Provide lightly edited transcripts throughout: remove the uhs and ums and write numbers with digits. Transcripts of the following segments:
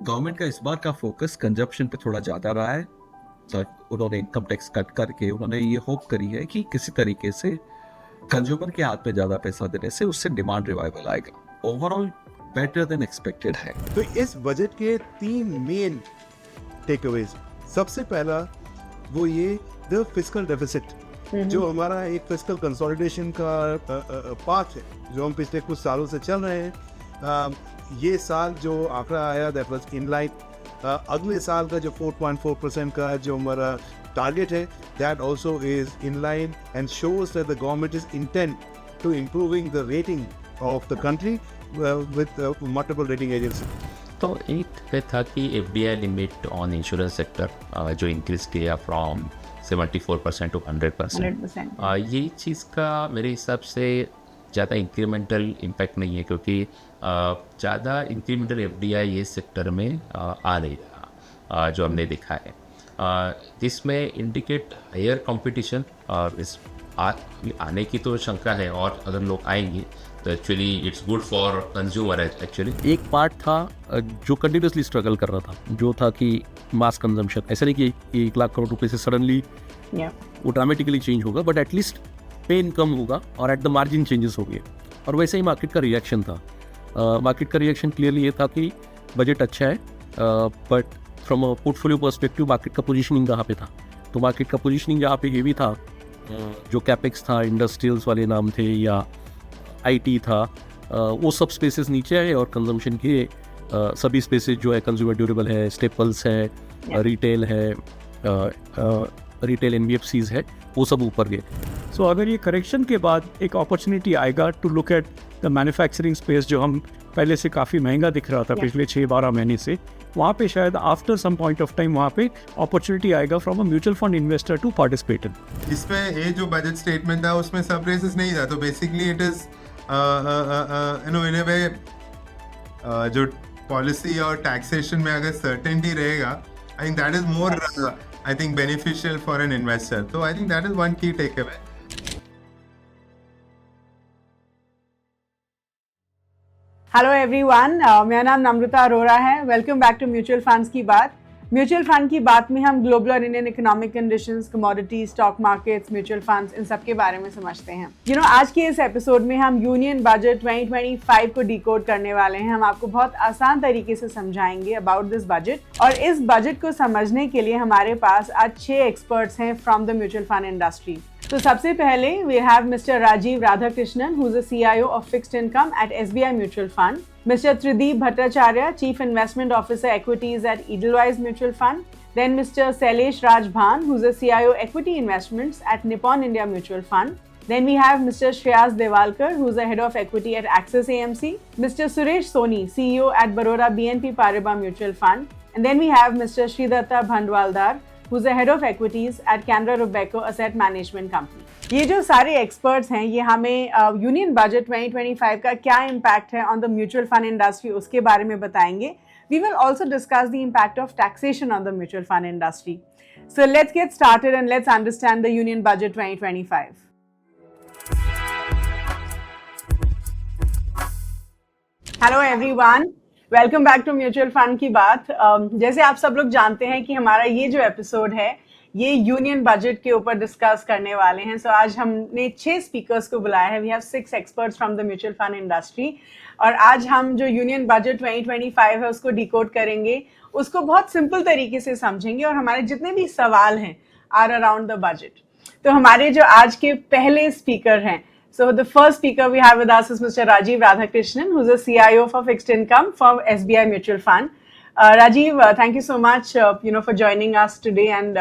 Government का इस बार का फोकस कंजप्शन पे थोड़ा ज़्यादा रहा है। तो उन्होंने इनकम टैक्स कट करके उन्होंने ये होप करी है कि किसी तरीके से कंज्यूमर के हाथ में ज़्यादा पैसा देने से उससे डिमांड रिवाइवल आएगा। ओवरऑल बेटर देन एक्सपेक्टेड है। तो इस बजट के 3 मेन टेकअवेज, सबसे पहला वो ये द फिस्कल डेफिसिट, जो हमारा एक फिस्कल कंसोलिडेशन का पाथ है जो हम पिछले कुछ सालों से चल रहे हैं। ये साल जो आंकड़ा आया दैट वाज इन लाइन। अगले साल का जो 4.4% का जो हमारा टारगेट है that also is in line and shows that the government is intent to improving the rating of the country with multiple rating agencies. तो एक पे था कि FDI limit on insurance sector जो इंक्रीज किया फ्रॉम 74% टू 100%। ये चीज़ का मेरे हिसाब से ज़्यादा इंक्रीमेंटल इम्पैक्ट नहीं है, क्योंकि ज़्यादा इंक्रीमेंटल FDI ये सेक्टर में आ नहीं रहा जो हमने देखा है। जिसमें इंडिकेट हायर कंपटीशन इस आने की तो शंका है, और अगर लोग आएंगे तो actually it's good for consumer. Actually एक पार्ट था जो कंटिन्यूसली स्ट्रगल कर रहा था, जो था कि मास कंजम्पशन। ऐसा नहीं कि 1 लाख करोड़ रुपए से सडनली वो ड्रामेटिकली चेंज होगा, बट एटलीस्ट पेन कम होगा और एट द मार्जिन चेंजेस हो गए। और वैसे ही मार्केट का रिएक्शन था। मार्केट का रिएक्शन क्लियरली ये था कि बजट अच्छा है, but from a portfolio perspective market का पोजीशनिंग कहाँ पे था। तो मार्केट का पोजीशनिंग जहाँ पे हेवी था, जो कैपेक्स था, इंडस्ट्रियल्स वाले नाम थे या IT था, वो सब स्पेसेस नीचे आए, और कंजम्पशन के सभी स्पेसेस जो है, कंज्यूमर ड्यूरेबल है, स्टेपल्स है, रिटेल है, रिटेल NBFCs है, वो सब ऊपर गए। सो अगर ये करेक्शन के बाद एक अपॉर्चुनिटी आएगा to look at the manufacturing space, जो हम पहले से काफ़ी महंगा दिख रहा था पिछले 6-12 महीने से, वहाँ पे शायद after some point of time वहाँ पे अपॉर्चुनिटी आएगा from a mutual fund investor to participate. इसमें ये जो बजट स्टेटमेंट था उसमें सब रेसेस नहीं था, तो basically it is in a way जो पॉलिसी और टैक्सेशन में अगर सर्टेनिटी रहेगा, I think that is more I think beneficial for an investor. तो I think that is one key take away. Hello everyone, मेरा नाम नम्रता अरोरा है। Welcome back to mutual funds की बात। म्यूचुअल फंड की बात में हम ग्लोबल और Indian economic conditions, commodity, stock markets, mutual funds, इन सब के बारे में समझते हैं। आज के इस एपिसोड में हम यूनियन बजट 2025 को डिकोड करने वाले हैं। हम आपको बहुत आसान तरीके से समझाएंगे अबाउट दिस बजट, और इस बजट को समझने के लिए हमारे पास आज 6 एक्सपर्ट्स हैं from the mutual fund industry. तो सबसे पहले we have mister Rajeev Radhakrishnan, who is a CIO of fixed income at SBI mutual fund, Mr. Trideep Bhattacharya, Chief Investment Officer Equities at Edelweiss Mutual Fund, then Mr. Sailesh Raj Bhan, who's a CIO Equity Investments at Nippon India Mutual Fund. Then we have Mr. Shreyas Devalkar, who's the Head of Equity at Axis AMC, Mr. Suresh Soni, CEO at Baroda BNP Paribas Mutual Fund, and then we have Mr. Sridatta Bhandwaldar, who's the Head of Equities at Canara Robeco Asset Management Company. ये जो सारे experts हैं, ये हमें union budget 2025 का क्या impact है on the mutual fund industry उसके बारे में बताएंगे। We will also discuss the impact of taxation on the mutual fund industry. So let's get started and let's understand the union budget 2025। Hello everyone, welcome back to mutual fund की बात। जैसे आप सब लोग जानते हैं कि हमारा ये जो एपिसोड है ये यूनियन बजट के ऊपर डिस्कस करने वाले हैं। सो आज हमने 6 स्पीकर्स को बुलाया है। We have 6 experts from the mutual fund industry, और आज हम जो यूनियन बजट 2025 है उसको डिकोड करेंगे, उसको बहुत सिंपल तरीके से समझेंगे, और हमारे जितने भी सवाल हैं आर अराउंड द बजट। तो हमारे जो आज के पहले स्पीकर हैं, so the first speaker we have with us is Mr. Rajiv Radhakrishnan, who's a CIO for fixed income for SBI Mutual Fund. Rajiv, thank you so much for joining us today, and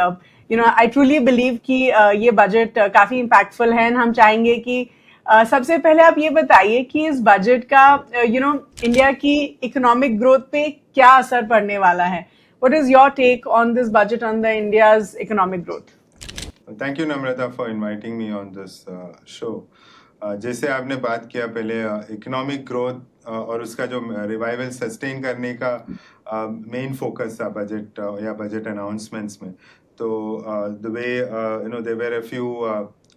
I truly believe कि ये budget काफ़ी impactful है। हम चाहेंगे कि सबसे पहले आप ये बताइए कि इस बजट का इंडिया की इकोनॉमिक ग्रोथ पे क्या असर पड़ने वाला है। What is your take on this budget on the India's economic growth? Thank you Namrata for inviting me on this show. जैसे आपने बात किया पहले इकोनॉमिक ग्रोथ और उसका जो रिवाइवल सस्टेन करने का मेन फोकस था बजट या बजट अनाउंसमेंट्स में। तो the way there were a few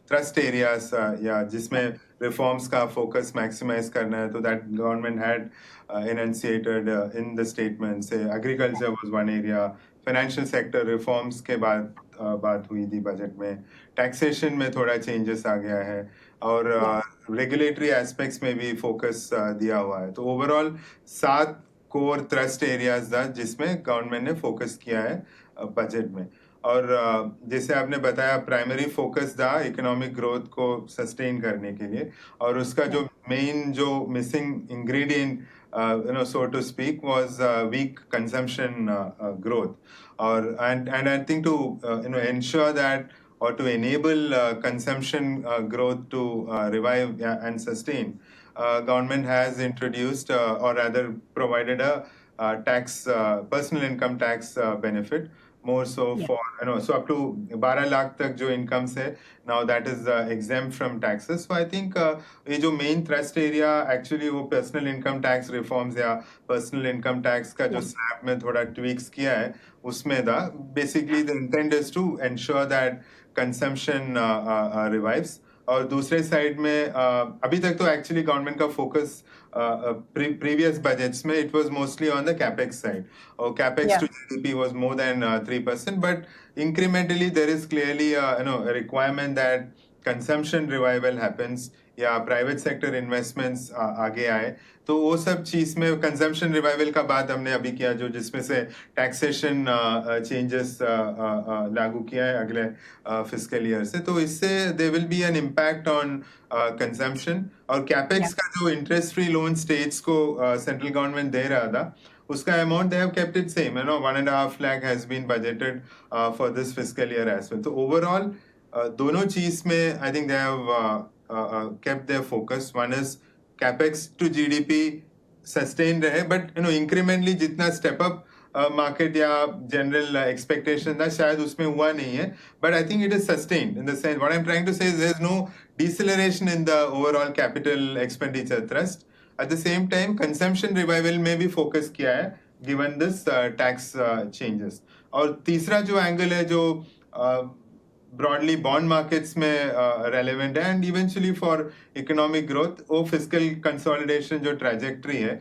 thrust areas या जिसमें reforms का focus maximize करना है, तो that government had enunciated in the statement. Say agriculture was one area, financial sector reforms के बाद बात हुई थी बजट में, टैक्सेशन में थोड़ा चेंजेस आ गया है, और रेगुलेटरी एस्पेक्ट्स में भी फोकस दिया हुआ है. तो ओवरऑल 7 कोर थ्रस्ट एरियाज था जिसमें गवर्नमेंट ने फोकस किया है बजट में. और जैसे आपने बताया, प्राइमरी फोकस था इकोनॉमिक ग्रोथ को सस्टेन करने के लिए, और उसका जो मेन जो missing ingredient so to speak was weak consumption growth, or and I think to ensure that, or to enable consumption growth to revive and sustain, government has introduced or rather provided a tax personal income tax benefit, more so for so up to 12 lakh तक जो incomes है, now that is exempt from taxes. So I think ये जो main thrust area actually वो personal income tax reforms या personal income tax का जो slab में थोड़ा tweaks किया है उसमें था. Basically the intent is to ensure that consumption revives. और दूसरे साइड में अभी तक तो एक्चुअली गवर्नमेंट का फोकस previous budgets में it was mostly on the capex side, or capex to GDP was more than 3%, but incrementally there is clearly a requirement that consumption revival happens या private sector investments आगे आए. तो वो सब चीज में consumption revival का बात हमने अभी किया, जो जिसमें से टैक्सेशन चेंजेस लागू किया है अगले फिस्कल ईयर से. तो इससे they will be an impact on consumption. और कैपेक्स का जो इंटरेस्ट फ्री लोन स्टेट्स को सेंट्रल गवर्नमेंट दे रहा था, उसका amount they have kept it same, 1.5 lakh has been budgeted for this fiscal year as well. तो ओवरऑल दोनों चीज में I think they have kept their focus. One is capex to GDP sustained रहे, but incrementally जितना step up market या general expectation था शायद उसमें हुआ नहीं है, but I think it is sustained in the sense. What I'm trying to say is there's no deceleration in the overall capital expenditure thrust. At the same time, consumption revival में भी focus किया है given this tax changes. और तीसरा जो angle है जो broadly bond markets में relevant है, and eventually for economic growth, वो fiscal consolidation जो trajectory है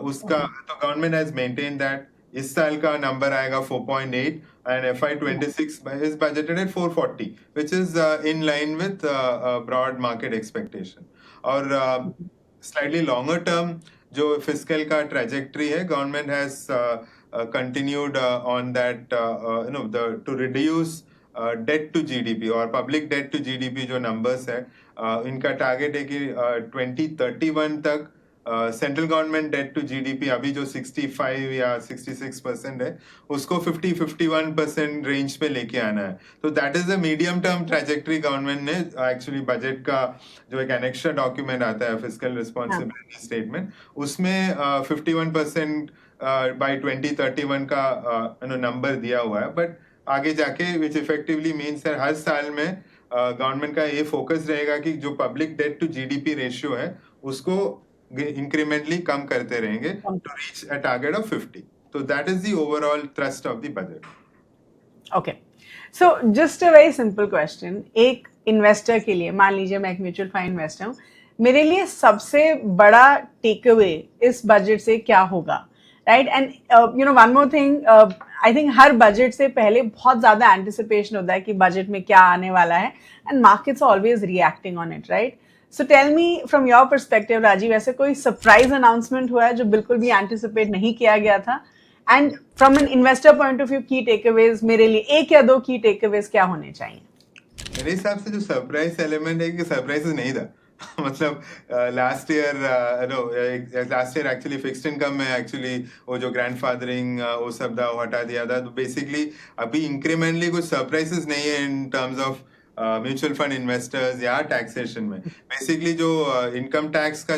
उसका तो government has maintained that इस साल का number आएगा 4.8 and FY26 is budgeted at 440, which is in line with broad market expectation. और slightly longer term जो fiscal का trajectory है, government has continued on that to reduce debt to GDP और public debt to GDP जो numbers है, इनका target है कि 2031 तक central government debt to GDP अभी जो 65 या 66% है, उसको 50-51% रेंज पे लेके आना है. तो that is a medium term trajectory government ने एक्चुअली बजट का जो एक एनेक्स्ट्रा डॉक्यूमेंट आता है फिस्कल रिस्पॉन्सिबिलिटी स्टेटमेंट, उसमें 51% बाय 2031 का नंबर दिया हुआ है. बट आगे जाके विच इफेक्टिवली मीन्स हर साल में गवर्नमेंट का ये फोकस रहेगा कि जो public debt to GDP ratio है उसको इंक्रीमेंटली कम करते रहेंगे to reach a target of 50. तो that is the overall thrust of the budget. Okay, so just a very simple question. एक इन्वेस्टर के लिए, मान लीजिए मैं एक म्यूचुअल फंड इन्वेस्टर हूँ, मेरे लिए सबसे बड़ा टेक अवे इस बजट से क्या होगा, right? And one more thing, I think her budget से पहले बहुत ज्यादा एंटिसिपेशन होता है कि बजट में क्या आने वाला है, and markets are always reacting on it, right? So tell me from your perspective Rajeev, ऐसे कोई सरप्राइज अनाउंसमेंट हुआ है जो बिल्कुल भी एंटिसिपेट नहीं किया गया था? And from an investor point of view, की टेकअवेज मेरे लिए, एक या दो की टेकअवेज क्या होने चाहिए? मेरे हिसाब से जो सरप्राइज एलिमेंट है कि सरप्राइजेस नहीं था. मतलब last year actually fixed income में एक्चुअली वो जो ग्रैंडफादरिंग वो सब था वो हटा दिया था. तो बेसिकली अभी इंक्रीमेंटली कुछ सरप्राइजेस नहीं है in terms of mutual fund investors या टैक्सेशन में. बेसिकली जो इनकम टैक्स का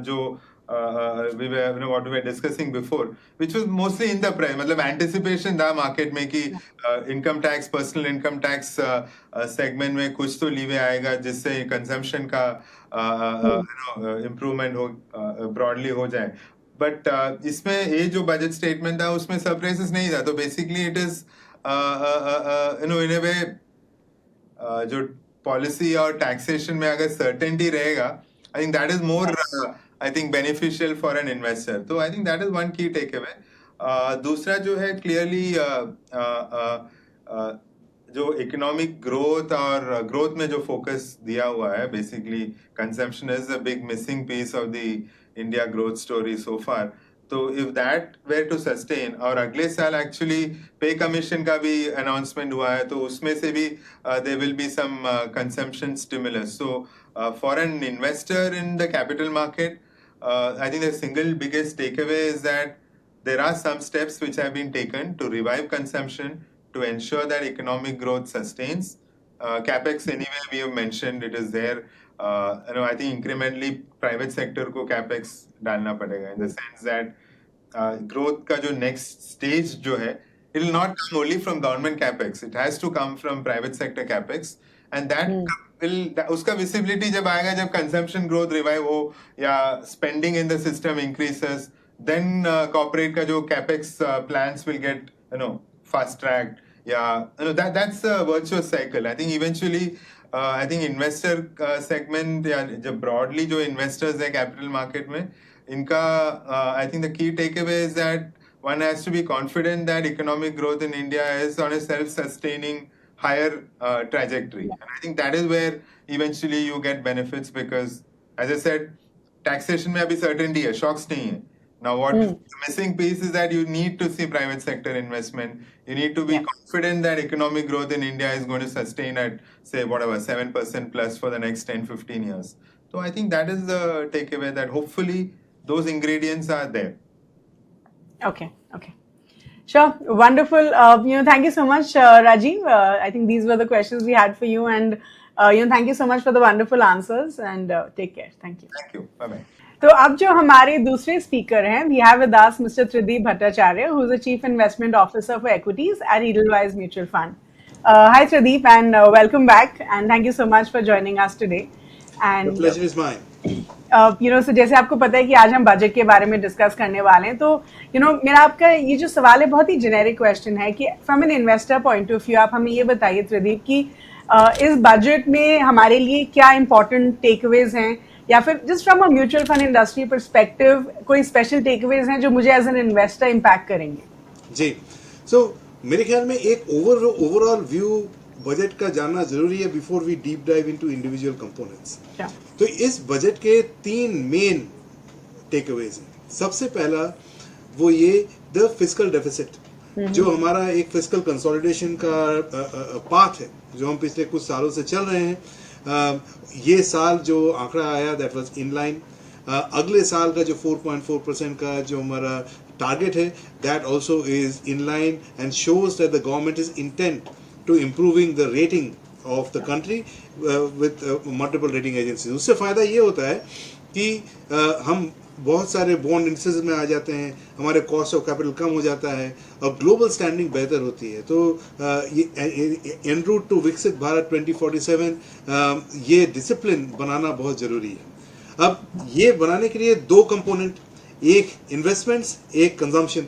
जो what we were discussing before, which was mostly in the price, मतलब anticipation था मार्केट में कि income tax, personal income tax segment में कुछ तो लीवे आएगा जिससे कंजम्पशन का इम्प्रूवमेंट हो ब्रॉडली हो जाए. बट इसमें ये जो बजट स्टेटमेंट था उसमें सरप्राइजेस नहीं था. तो basically it is in a way जो पॉलिसी और टैक्सेशन में अगर सर्टेनिटी रहेगा, I think that is more I think beneficial for an investor. तो I think that is one key take away. दूसरा जो है क्लियरली जो इकोनॉमिक ग्रोथ और ग्रोथ में जो फोकस दिया हुआ है, basically consumption is a big missing piece of the India growth story so far. तो if that were to sustain, और अगले साल एक्चुअली पे कमीशन का भी अनाउंसमेंट हुआ है, तो उसमें से भी there will be some consumption stimulus. So for an investor in the capital market, I think the single biggest takeaway is that there are some steps which have been taken to revive consumption, to ensure that economic growth sustains. CapEx anyway we have mentioned it is there. I think incrementally private sector को CapEx डालना पड़ेगा, in the sense that growth का जो next stage जो है, it will not come only from government CapEx. It has to come from private sector CapEx, and that उसका visibility जब आएगा, जब कंजम्पशन ग्रोथ रिवाइव हो या spending in the system increases, then corporate का जो capex plans will get fast track, या that's a virtuous cycle. I think eventually I think investor segment या जब ब्रॉडली जो इन्वेस्टर्स है कैपिटल मार्केट में, इनका I think the key take away is that one has to be confident that economic growth in India is on a self-sustaining higher trajectory. And I think that is where eventually you get benefits, because as I said, taxation में अभी certainty है, shocks नहीं है. Now what the missing piece is that you need to see private sector investment. You need to be confident that economic growth in India is going to sustain at, say, whatever, 7% plus for the next 10-15 years. So I think that is the takeaway, that hopefully those ingredients are there. Okay. Sure. Wonderful. Thank you so much, Rajiv. I think these were the questions we had for you, and thank you so much for the wonderful answers, and take care. Thank you. Thank you. Bye-bye. तो अब जो हमारे दूसरे speaker हैं, we have with us Mr. Tridip Bhattacharya, who is the Chief Investment Officer for Equities at Edelweiss Mutual Fund. Hi Tridip, and welcome back, and thank you so much for joining us today. And The pleasure is mine. so जैसे आपको पता है कि आज हम budget के बारे में डिस्कस करने वाले हैं, तो मेरा आपका ये जो सवाल है बहुत ही जेनेरिक क्वेश्चन है कि from an investor point of view आप हमें ये बताइए त्रिदीप कि इस बजट में हमारे लिए क्या इंपॉर्टेंट टेकअवेज हैं, या फिर just from a mutual fund industry perspective कोई स्पेशल टेकअवेज हैं जो मुझे एज एन इन्वेस्टर इम्पैक्ट करेंगे. जी, सो मेरे ख्याल में एक ओवरऑल व्यू बजट का जानना जरूरी है before we deep dive into individual components. तो इस बजट के 3 मेन टेकअवेज हैं. सबसे पहला वो ये द फिस्कल डेफिसिट, जो हमारा एक फिस्कल कंसोलिडेशन का पाथ है जो हम पिछले कुछ सालों से चल रहे हैं. ये साल जो आंकड़ा आया दैट वाज इन लाइन. अगले साल का जो 4.4% का जो हमारा टारगेट है that also is in line and shows that the government is intent to improving the rating of the country with multiple rating agencies. उससे फ़ायदा ये होता है कि हम बहुत सारे बॉन्ड इंडिसेस में आ जाते हैं, हमारे कॉस्ट ऑफ कैपिटल कम हो जाता है और ग्लोबल स्टैंडिंग बेहतर होती है. तो ये एन रूट टू विकसित भारत 2047 ये डिसिप्लिन बनाना बहुत ज़रूरी है. अब ये बनाने के लिए 2 कंपोनेंट, एक इन्वेस्टमेंट्स, एक कंजम्पशन.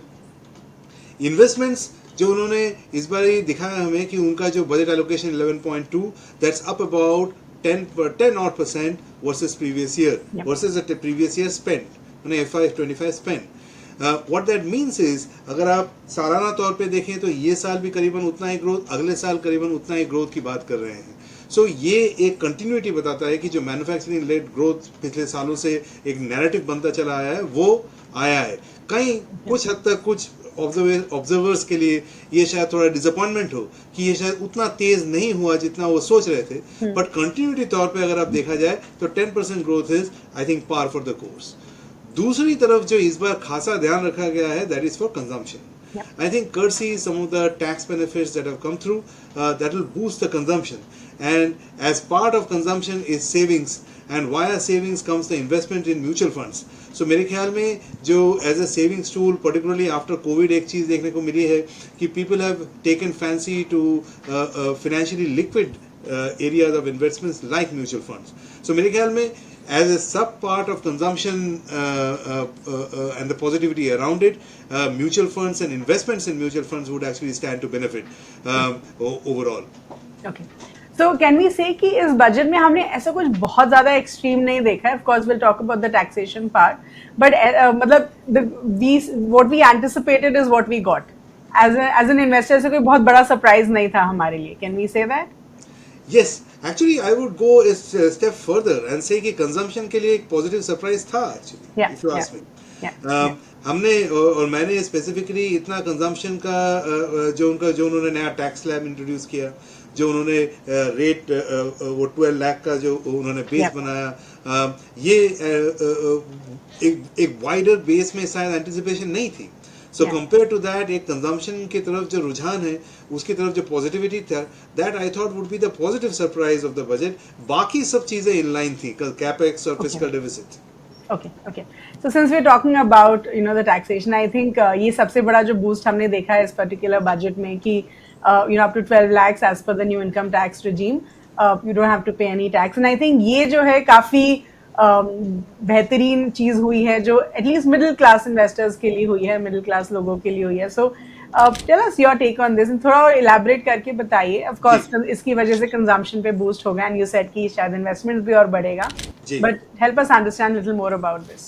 इन्वेस्टमेंट्स जो उन्होंने इस बार ही दिखाया हमें कि उनका जो budget allocation 11.2 that's up about 10% versus previous year versus the previous year spend, उन्हें FY25 spend. What that means is अगर आप सालाना तौर पे देखें तो ये साल भी करीबन उतना ही ग्रोथ, अगले साल करीबन उतना ही ग्रोथ की बात कर रहे हैं. सो ये एक कंटिन्यूटी बताता है कि जो मैन्युफैक्चरिंग लेड ग्रोथ पिछले सालों से एक नैरेटिव बनता चला आया है वो आया है. कहीं कुछ हद तक कुछ ऑब्जर्वर्स के लिए ये शायद थोड़ा डिसअपॉइंटमेंट हो कि ये शायद उतना तेज नहीं हुआ जितना वो सोच रहे थे, बट कंटिन्यूटी तौर पे अगर आप देखा जाए तो 10% growth is I think par for the course. दूसरी तरफ जो इस बार खासा ध्यान रखा गया है that is for consumption. I think courtesy some of the tax benefits that have come through that will boost the consumption, and as part of consumption is savings, and via savings comes the investment in mutual funds. So मेरे ख्याल में जो as a savings tool particularly after COVID एक चीज़ देखने को मिली है कि people have taken fancy to financially liquid areas of investments like mutual funds. So मेरे ख्याल में as a sub part of consumption and the positivity around it, mutual funds and investments in mutual funds would actually stand to benefit overall. Okay. So can we say कि इस budget में हमने ऐसा कुछ बहुत ज़्यादा एक्सट्रीम नहीं देखा है? Of course we'll talk about the taxation part, but मतलब what we anticipated is what we got. As an investor ऐसा कोई बहुत बड़ा surprise नहीं था हमारे लिए. Can we say that? Yes, actually I would go a step further and say कि consumption के लिए एक positive surprise था actually, Yeah, if you ask yeah, me. yeah. हमने और मैंने स्पेसिफिकली इतना कंजम्पशन का जो उन्होंने नया टैक्स स्लैब इंट्रोड्यूस किया, जो उन्होंने रेट वो 12 लाख का जो उन्होंने बेस बनाया, ये एक वाइडर बेस में शायद एंटिसिपेशन नहीं थी. सो कंपेयर टू दैट एक कंजम्पशन की तरफ जो रुझान है, उसकी तरफ जो पॉजिटिविटी था, that I thought would be the positive surprise of the budget. बाकी सब चीजें इन लाइन थी, कैपेक्स और fiscal deficit. Okay. So since we're talking about the taxation, I think ये सबसे बड़ा जो boost हमने देखा है इस particular budget में कि up to 12 lakhs as per the new income tax regime, you don't have to pay any tax. And I think ये जो है काफी बेहतरीन चीज हुई है जो at least middle class investors के लिए हुई है, middle class लोगों के लिए हुई है. So tell us your take on this and थोड़ा और elaborate करके बताइए. Of course इसकी वजह से consumption पे boost होगा and you said कि शायद investment भी और बढ़ेगा. But help us understand little more about this.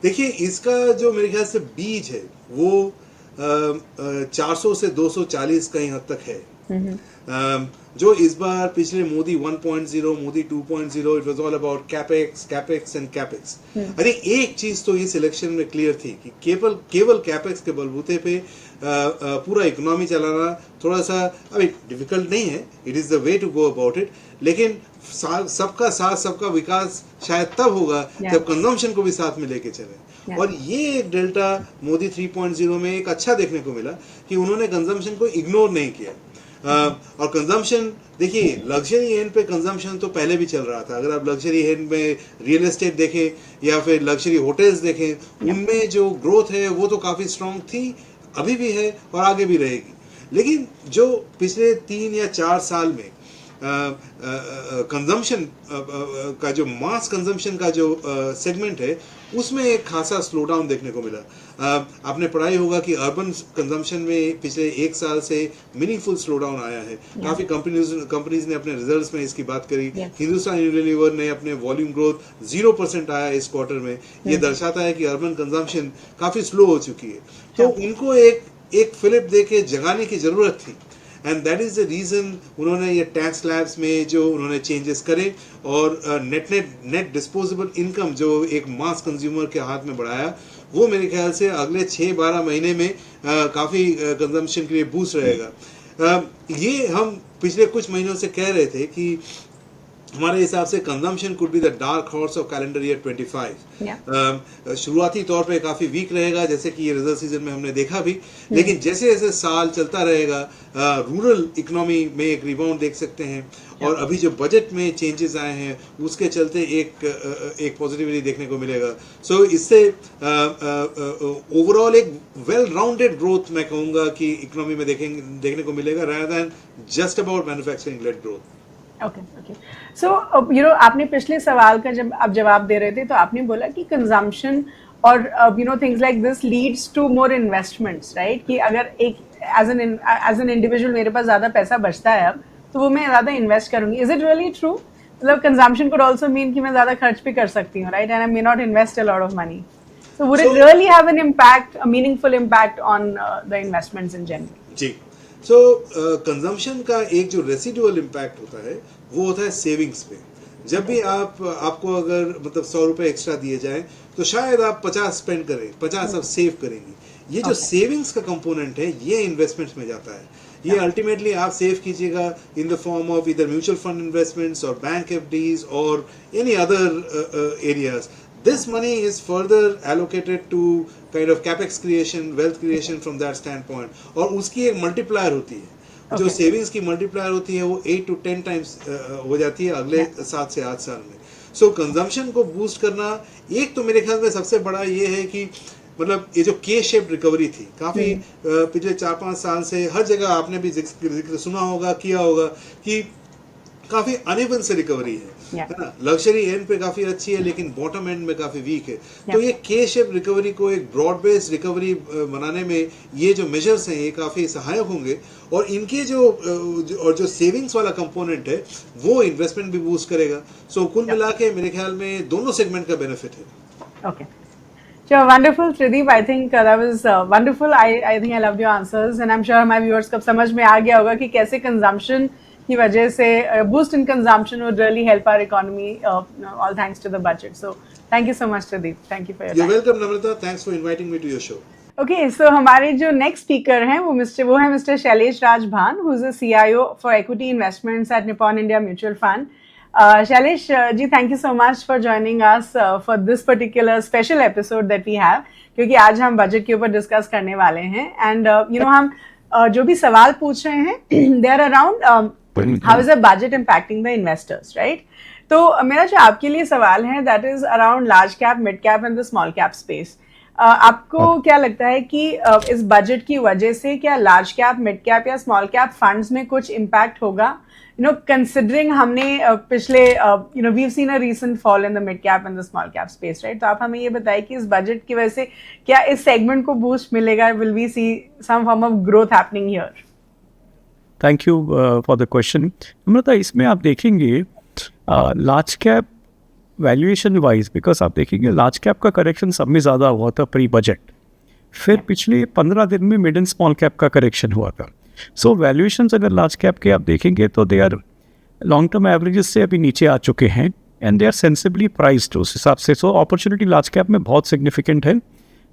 देखिए, इसका जो मेरे ख्याल से बीज है वो 400 से 240 कहीं हद तक है. जो इस बार पिछले Modi 1.0, Modi 2.0, it was all about capex and capex. I think एक चीज तो इस इलेक्शन में क्लियर थी कि केवल कैपेक्स के बलबूते पे पूरा इकोनॉमी चलाना थोड़ा सा अभी डिफिकल्ट नहीं है. It is the way to go about it. लेकिन सबका साथ सबका विकास शायद तब होगा जब कंजम्पशन को भी साथ में लेके चले. और ये एक डेल्टा मोदी 3.0 में एक अच्छा देखने को मिला कि उन्होंने कंजम्पशन को इग्नोर नहीं किया. और कंजम्पशन, देखिए, लग्जरी एंड पे कंजम्पशन तो पहले भी चल रहा था. अगर आप लग्जरी एंड में रियल एस्टेट देखें या फिर लग्जरी होटल्स देखें, उनमें जो ग्रोथ है वो तो काफ़ी स्ट्रांग थी, अभी भी है और आगे भी रहेगी. लेकिन जो पिछले 3 या 4 साल में कंजम्पशन का जो मास कंजम्पशन का जो सेगमेंट है, उसमें एक खासा स्लो डाउन देखने को मिला. आपने पढ़ा ही होगा कि अर्बन कंजम्पशन में पिछले 1 साल से मीनिंगफुल स्लो डाउन आया है. काफ़ी कंपनीज ने अपने रिजल्ट्स में इसकी बात करी. हिंदुस्तान यूनिलीवर ने अपने वॉल्यूम ग्रोथ 0% आया इस क्वार्टर में. ये दर्शाता है कि अर्बन कंजम्पशन काफ़ी स्लो हो चुकी है. तो उनको एक फिलिप दे के जगाने की ज़रूरत थी. And that is the reason उन्होंने ये टैक्स स्लैब्स में जो उन्होंने चेंजेस करे और नेट डिस्पोजेबल इनकम जो एक मास कंज्यूमर के हाथ में बढ़ाया, वो मेरे ख्याल से अगले 6-12 महीने में काफ़ी कंजम्पशन के लिए बूस्ट रहेगा. ये हम पिछले कुछ महीनों से कह रहे थे कि हमारे हिसाब से consumption could be the dark horse of calendar year 25. शुरुआती तौर पे काफ़ी वीक रहेगा, जैसे कि ये रिजल्ट सीजन में हमने देखा भी. लेकिन जैसे जैसे साल चलता रहेगा, रूरल इकोनॉमी में एक रिबाउंड देख सकते हैं. और अभी जो बजट में चेंजेस आए हैं उसके चलते एक पॉजिटिविटी देखने को मिलेगा. सो इससे ओवरऑल एक वेल राउंडेड ग्रोथ मैं कहूँगा कि इकोनॉमी में देखने को मिलेगा, rather than just about manufacturing led growth. Okay. So आपने पिछले सवाल का जब आप जवाब दे रहे थे तो आपने बोला कि कंजम्पशन और things like this leads to more investments, right? कि अगर एक एज एन इंडिविजुअल मेरे पास ज़्यादा पैसा बचता है अब, तो वो मैं ज़्यादा इन्वेस्ट करूँगी. Is it really true? मतलब कंजम्पशन कुड ऑल्सो मीन कि मैं ज़्यादा खर्च भी कर सकती हूँ, right? And I may not invest a lot of money. So would it really have an impact, a meaningful impact on the investments in general? जी. सो कंजम्पशन का एक जो रेसिडुअल इम्पैक्ट होता है वो होता है सेविंग्स पे. जब भी आपको अगर मतलब 100 रुपये एक्स्ट्रा दिए जाएं तो शायद आप 50 स्पेंड करें, 50 आप सेव करेंगे. ये जो सेविंग्स का कंपोनेंट है ये इन्वेस्टमेंट्स में जाता है. ये अल्टीमेटली आप सेव कीजिएगा इन द फॉर्म ऑफ इधर म्यूचुअल फंड इन्वेस्टमेंट्स और बैंक एफडीज और any other areas. This money is further allocated to kind of capex creation, wealth creation from that standpoint. और उसकी एक मल्टीप्लायर होती है. जो सेविंग्स की मल्टीप्लायर होती है वो 8 to 10 times हो जाती है अगले 7 से 8 साल में. सो कंजम्पशन को बूस्ट करना एक तो मेरे ख्याल में सबसे बड़ा ये है कि मतलब ये जो के शेप रिकवरी थी काफ़ी पिछले 4-5 साल से हर जगह आपने भी जिक्र सुना होगा, किया होगा कि काफी अनइवन से रिकवरी है ना। लग्जरी एंड पे काफी अच्छी है लेकिन बॉटम एंड में काफी वीक है। तो ये के शेप रिकवरी को एक ब्रॉड बेस्ड रिकवरी बनाने में ये जो मेजर्स हैं ये काफी सहायक होंगे, और इनके जो सेविंग्स वाला कंपोनेंट है वो इन्वेस्टमेंट भी बूस्ट करेगा। सो कुल मिला के मेरे ख्याल में दोनों सेगमेंट का बेनिफिट है। Okay. Sure, wonderful, Trideep. I think that was wonderful. I think I loved your answers, and I'm sure my viewers को समझ में आ गया होगा कि कैसे consumption की वजह से boost in consumption would really help our economy. All thanks to the budget. So, thank you so much, Trideep. Thank you for your time. You're welcome, Namrata. Thanks for inviting me to your show. Okay, so हमारे जो next speaker हैं वो है Mr. Shailesh राज भान, who is the CIO for Equity Investments at Nippon India Mutual Fund. Shailesh ji, thank you so much for joining us for this particular special episode that we have, क्योंकि आज हम budget के ऊपर discuss करने वाले हैं and हम जो भी सवाल पूछ रहे हैं they are around how is a budget impacting the investors, right? तो मेरा जो आपके लिए सवाल है that is around large cap, mid cap and the small cap space. आपको क्या लगता है कि इस बजट की वजह से क्या लार्ज कैप, मिड कैप या स्मॉल कैप फंड्स में कुछ इम्पैक्ट होगा? Considering हमने पिछले we've seen a recent fall in the mid cap and the small cap space, right? तो आप हमें ये बताइए कि इस बजट की वजह से क्या इस सेगमेंट को बूस्ट मिलेगा? Will we see some form of growth happening here? Thank you for the question. Amrita, इसमें आप देखेंगे large cap valuation wise, because आप देखेंगे लार्ज कैप का करेक्शन सब में ज़्यादा हुआ था प्री बजट, फिर पिछले 15 दिन में मिड एंड स्मॉल कैप का करेक्शन हुआ था। सो वैल्यूएशंस अगर लार्ज कैप के आप देखेंगे तो they are long term averages से अभी नीचे आ चुके हैं and they are sensibly priced उस हिसाब से। सो अपॉर्चुनिटी लार्ज कैप में बहुत सिग्निफिकेंट है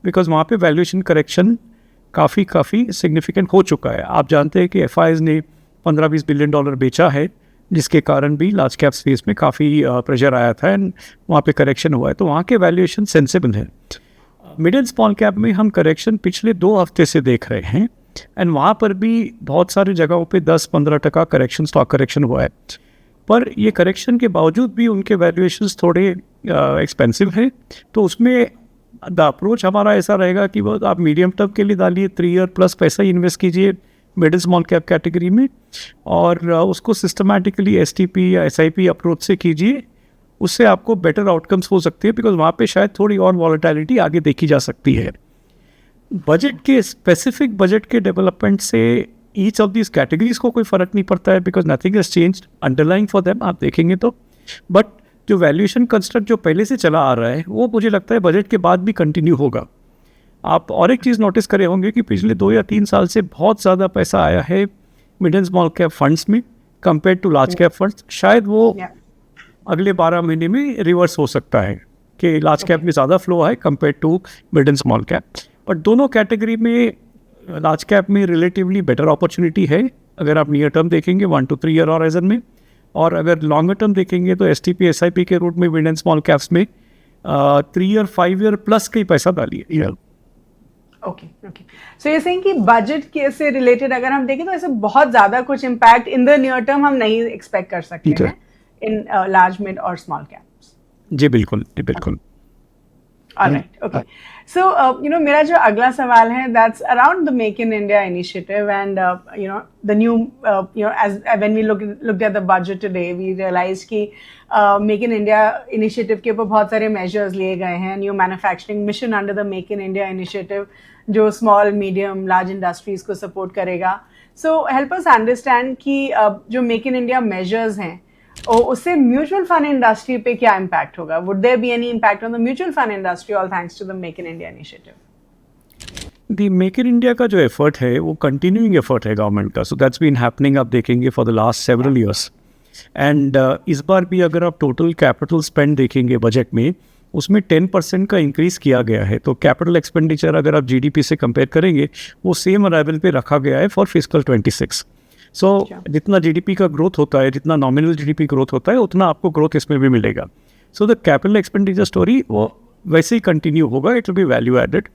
बिकॉज वहाँ पे वैल्यूएशन करेक्शन काफ़ी सिग्निफिकेंट हो चुका है। आप जानते हैं कि FIs ने 15-20 बिलियन डॉलर बेचा है, जिसके कारण भी लार्ज कैप स्पेस में काफ़ी प्रेशर आया था एंड वहाँ पे करेक्शन हुआ है, तो वहाँ के वैल्यूएशन सेंसिबल है। मिड एंड स्मॉल कैप में हम करेक्शन पिछले 2 हफ्ते से देख रहे हैं एंड वहाँ पर भी बहुत सारी जगहों पे 10-15% करेक्शन, स्टॉक करेक्शन हुआ है, पर ये करेक्शन के बावजूद भी उनके वैल्यूएशंस थोड़े एक्सपेंसिव हैं। तो उसमें द अप्रोच हमारा ऐसा रहेगा कि वो आप मीडियम टर्म के लिए डालिए, 3 ईयर प्लस पैसा इन्वेस्ट कीजिए मिड स्मॉल कैप कैटेगरी में, और उसको सिस्टमैटिकली STP या SIP अप्रोच से कीजिए। उससे आपको बेटर आउटकम्स हो सकते हैं बिकॉज वहाँ पे शायद थोड़ी और वॉलेटिलिटी आगे देखी जा सकती है। बजट के स्पेसिफिक बजट के डेवलपमेंट से ईच ऑफ दिस कैटेगरीज को कोई फ़र्क नहीं पड़ता है because nothing has changed underlying for them, आप देखेंगे तो। बट जो वैल्यूएशन कंस्ट्रक्ट जो पहले से चला आ रहा है वो मुझे लगता है बजट के बाद भी कंटिन्यू होगा। आप और एक चीज़ नोटिस करे होंगे कि पिछले 2 या 3 साल से बहुत ज़्यादा पैसा आया है mid and small cap funds में compare to large cap funds. शायद वो अगले 12 महीने में रिवर्स हो सकता है कि लार्ज कैप में ज़्यादा फ्लो है compare to mid and small cap. But दोनों कैटेगरी में लार्ज कैप में रिलेटिवली बेटर अपॉर्चुनिटी है अगर आप नियर टर्म देखेंगे 1 to 3 ईयर हॉराइजन में, और अगर लॉन्गर टर्म देखेंगे तो STP SIP के रूट में मिड एंड स्मॉल कैप्स में 3 ईयर 5 ईयर प्लस का ही पैसा डालिए। ओके, सो ये सेइंग कि बजट के से रिलेटेड अगर हम देखें तो ऐसे बहुत ज़्यादा कुछ impact in the near term हम नहीं एक्सपेक्ट कर सकते हैं इन लार्ज, मिड और स्मॉल कैप्स। जी बिल्कुल, बिल्कुल। Alright, okay. So, मेरा जो अगला सवाल है that's around the Make in India initiative and the new as when we looked at the budget today we realized कि Make in India initiative के ऊपर बहुत सारे measures लिए गए हैं। New manufacturing mission under the Make in India initiative जो small, medium, large industries को support करेगा। So help us understand कि जो Make in India measures हैं और उससे म्यूचुअल फंड इंडस्ट्री पे क्या इम्पैक्ट होगा? Would there be any impact on the mutual fund industry all thanks to the make in India initiative? The make in India का जो एफर्ट है वो कंटिन्यूइंग एफर्ट है गवर्नमेंट का। सो दैट्स बीन हैपनिंग, आप देखेंगे for the last several years. And इस बार भी अगर आप टोटल कैपिटल स्पेंड देखेंगे बजट में, उसमें 10% का इंक्रीज़ किया गया है। तो कैपिटल एक्सपेंडिचर अगर आप GDP से कंपेयर करेंगे वो सेम अराइवल पे रखा गया है फॉर फिस्कल 26। सो जितना GDP का ग्रोथ होता है, जितना नॉमिनल GDP ग्रोथ होता है, उतना आपको ग्रोथ इसमें भी मिलेगा। So the capital expenditure story वो वैसे ही कंटिन्यू होगा, it will be value added.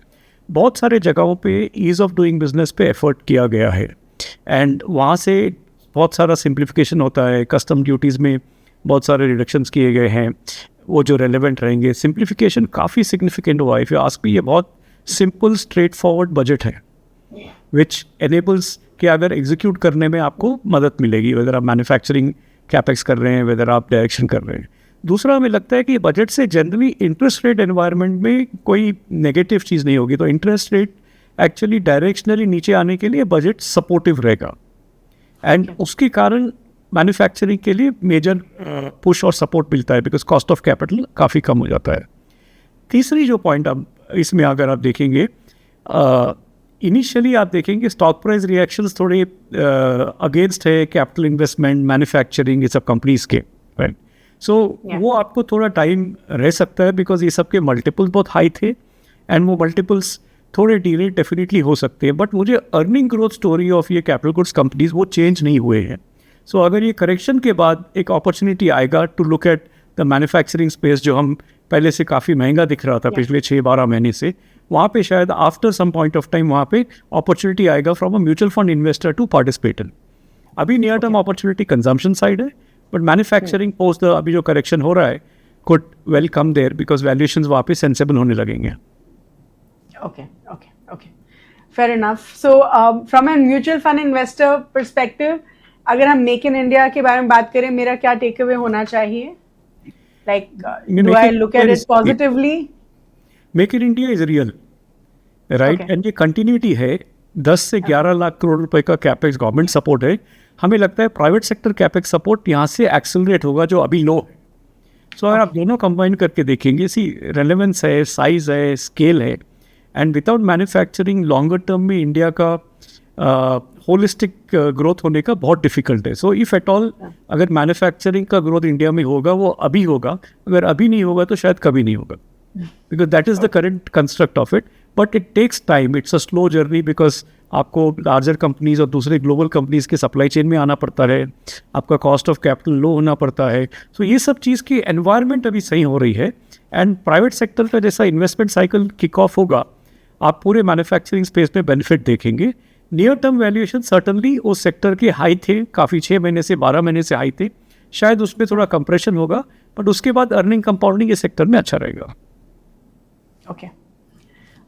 बहुत सारे जगहों पे ईज़ ऑफ डूइंग बिजनेस पे एफर्ट किया गया है एंड वहाँ से बहुत सारा सिंप्लीफिकेशन होता है। कस्टम ड्यूटीज़ में बहुत सारे रिडक्शंस किए गए हैं, वो जो रेलेवेंट रहेंगे। सिंप्लीफिकेशन काफ़ी सिग्निफिकेंट हुआ है। इफ़ यू आस्क मी, ये बहुत सिंपल स्ट्रेट फॉरवर्ड बजट है विच एनेबल्स कि अगर एग्जीक्यूट करने में आपको मदद मिलेगी। अगर आप मैन्युफैक्चरिंग कैपेक्स कर रहे हैं, वेदर आप डायरेक्शन कर रहे हैं। दूसरा, हमें लगता है कि बजट से जनरली इंटरेस्ट रेट एनवायरनमेंट में कोई नेगेटिव चीज़ नहीं होगी, तो इंटरेस्ट रेट एक्चुअली डायरेक्शनली नीचे आने के लिए बजट सपोर्टिव रहेगा एंड उसके कारण मैन्युफैक्चरिंग के लिए मेजर पुश और सपोर्ट मिलता है बिकॉज कॉस्ट ऑफ कैपिटल काफ़ी कम हो जाता है। तीसरी जो पॉइंट अब इसमें अगर आप देखेंगे, इनिशियली आप देखेंगे स्टॉक प्राइस रिएक्शंस थोड़े अगेंस्ट है कैपिटल इन्वेस्टमेंट, मैन्युफैक्चरिंग, ये सब कंपनीज के, राइट। सो वो आपको थोड़ा टाइम रह सकता है बिकॉज ये सब के मल्टीपल्स बहुत हाई थे एंड वो मल्टीपल्स थोड़े डिले डेफिनेटली हो सकते हैं, बट मुझे अर्निंग ग्रोथ स्टोरी ऑफ ये कैपिटल गुड्स कंपनीज वो चेंज नहीं हुए हैं। सो अगर ये करेक्शन के बाद एक अपॉर्चुनिटी आएगा to look at the manufacturing space जो हम पहले से काफ़ी महंगा दिख रहा था पिछले 6-12 महीने से, वहाँ पे शायद after some point of time वहाँ पे अपॉर्चुनिटी आएगा from a mutual fund investor to participate in. अभी near term opportunity consumption side है, बट मैन्युफैक्चरिंग पोस्ट द अभी जो करेक्शन हो रहा है could well come there because valuations वहाँ पे सेंसेबल होने लगेंगे। Okay. Fair enough. So, from a mutual fund investor perspective, अगर हम मेक इन इंडिया के बारे में बात करें, मेरा क्या टेक अवे होना चाहिए? Like, do I look at it positively? Make in India is real, right, and ये कंटिन्यूटी है। 10 से 11 लाख करोड़ रुपए का कैपेक्स गवर्नमेंट सपोर्ट है। हमें लगता है प्राइवेट सेक्टर कैपेक्स सपोर्ट यहाँ से एक्सेलरेट होगा जो अभी लो है। सो अगर आप दोनों कंबाइन करके देखेंगे, रेलेवेंस है, साइज है, स्केल है, and without manufacturing longer term में इंडिया का होलिस्टिक ग्रोथ होने का बहुत डिफिकल्ट है। सो इफ़ एट ऑल अगर मैन्युफैक्चरिंग का ग्रोथ इंडिया में होगा वो अभी होगा, अगर अभी नहीं होगा तो शायद कभी नहीं होगा, because that is the current construct of it. But it takes time, it's a slow journey because आपको लार्जर कंपनीज और दूसरे ग्लोबल कंपनीज के सप्लाई चेन में आना पड़ता है, आपका कॉस्ट ऑफ कैपिटल लो होना पड़ता है। सो ये सब चीज़ की एनवायरनमेंट अभी सही हो रही है एंड प्राइवेट सेक्टर का जैसा इन्वेस्टमेंट साइकिल किक ऑफ होगा, आप पूरे मैन्युफैक्चरिंग स्पेस में बेनिफिट देखेंगे। नियर टर्म वैल्यूएशन सर्टनली उस सेक्टर के हाई थे, काफ़ी 6 महीने से 12 महीने से हाई थे, शायद उसमें थोड़ा कंप्रेशन होगा, बट उसके बाद अर्निंग कंपाउंडिंग इस सेक्टर में अच्छा रहेगा। Okay.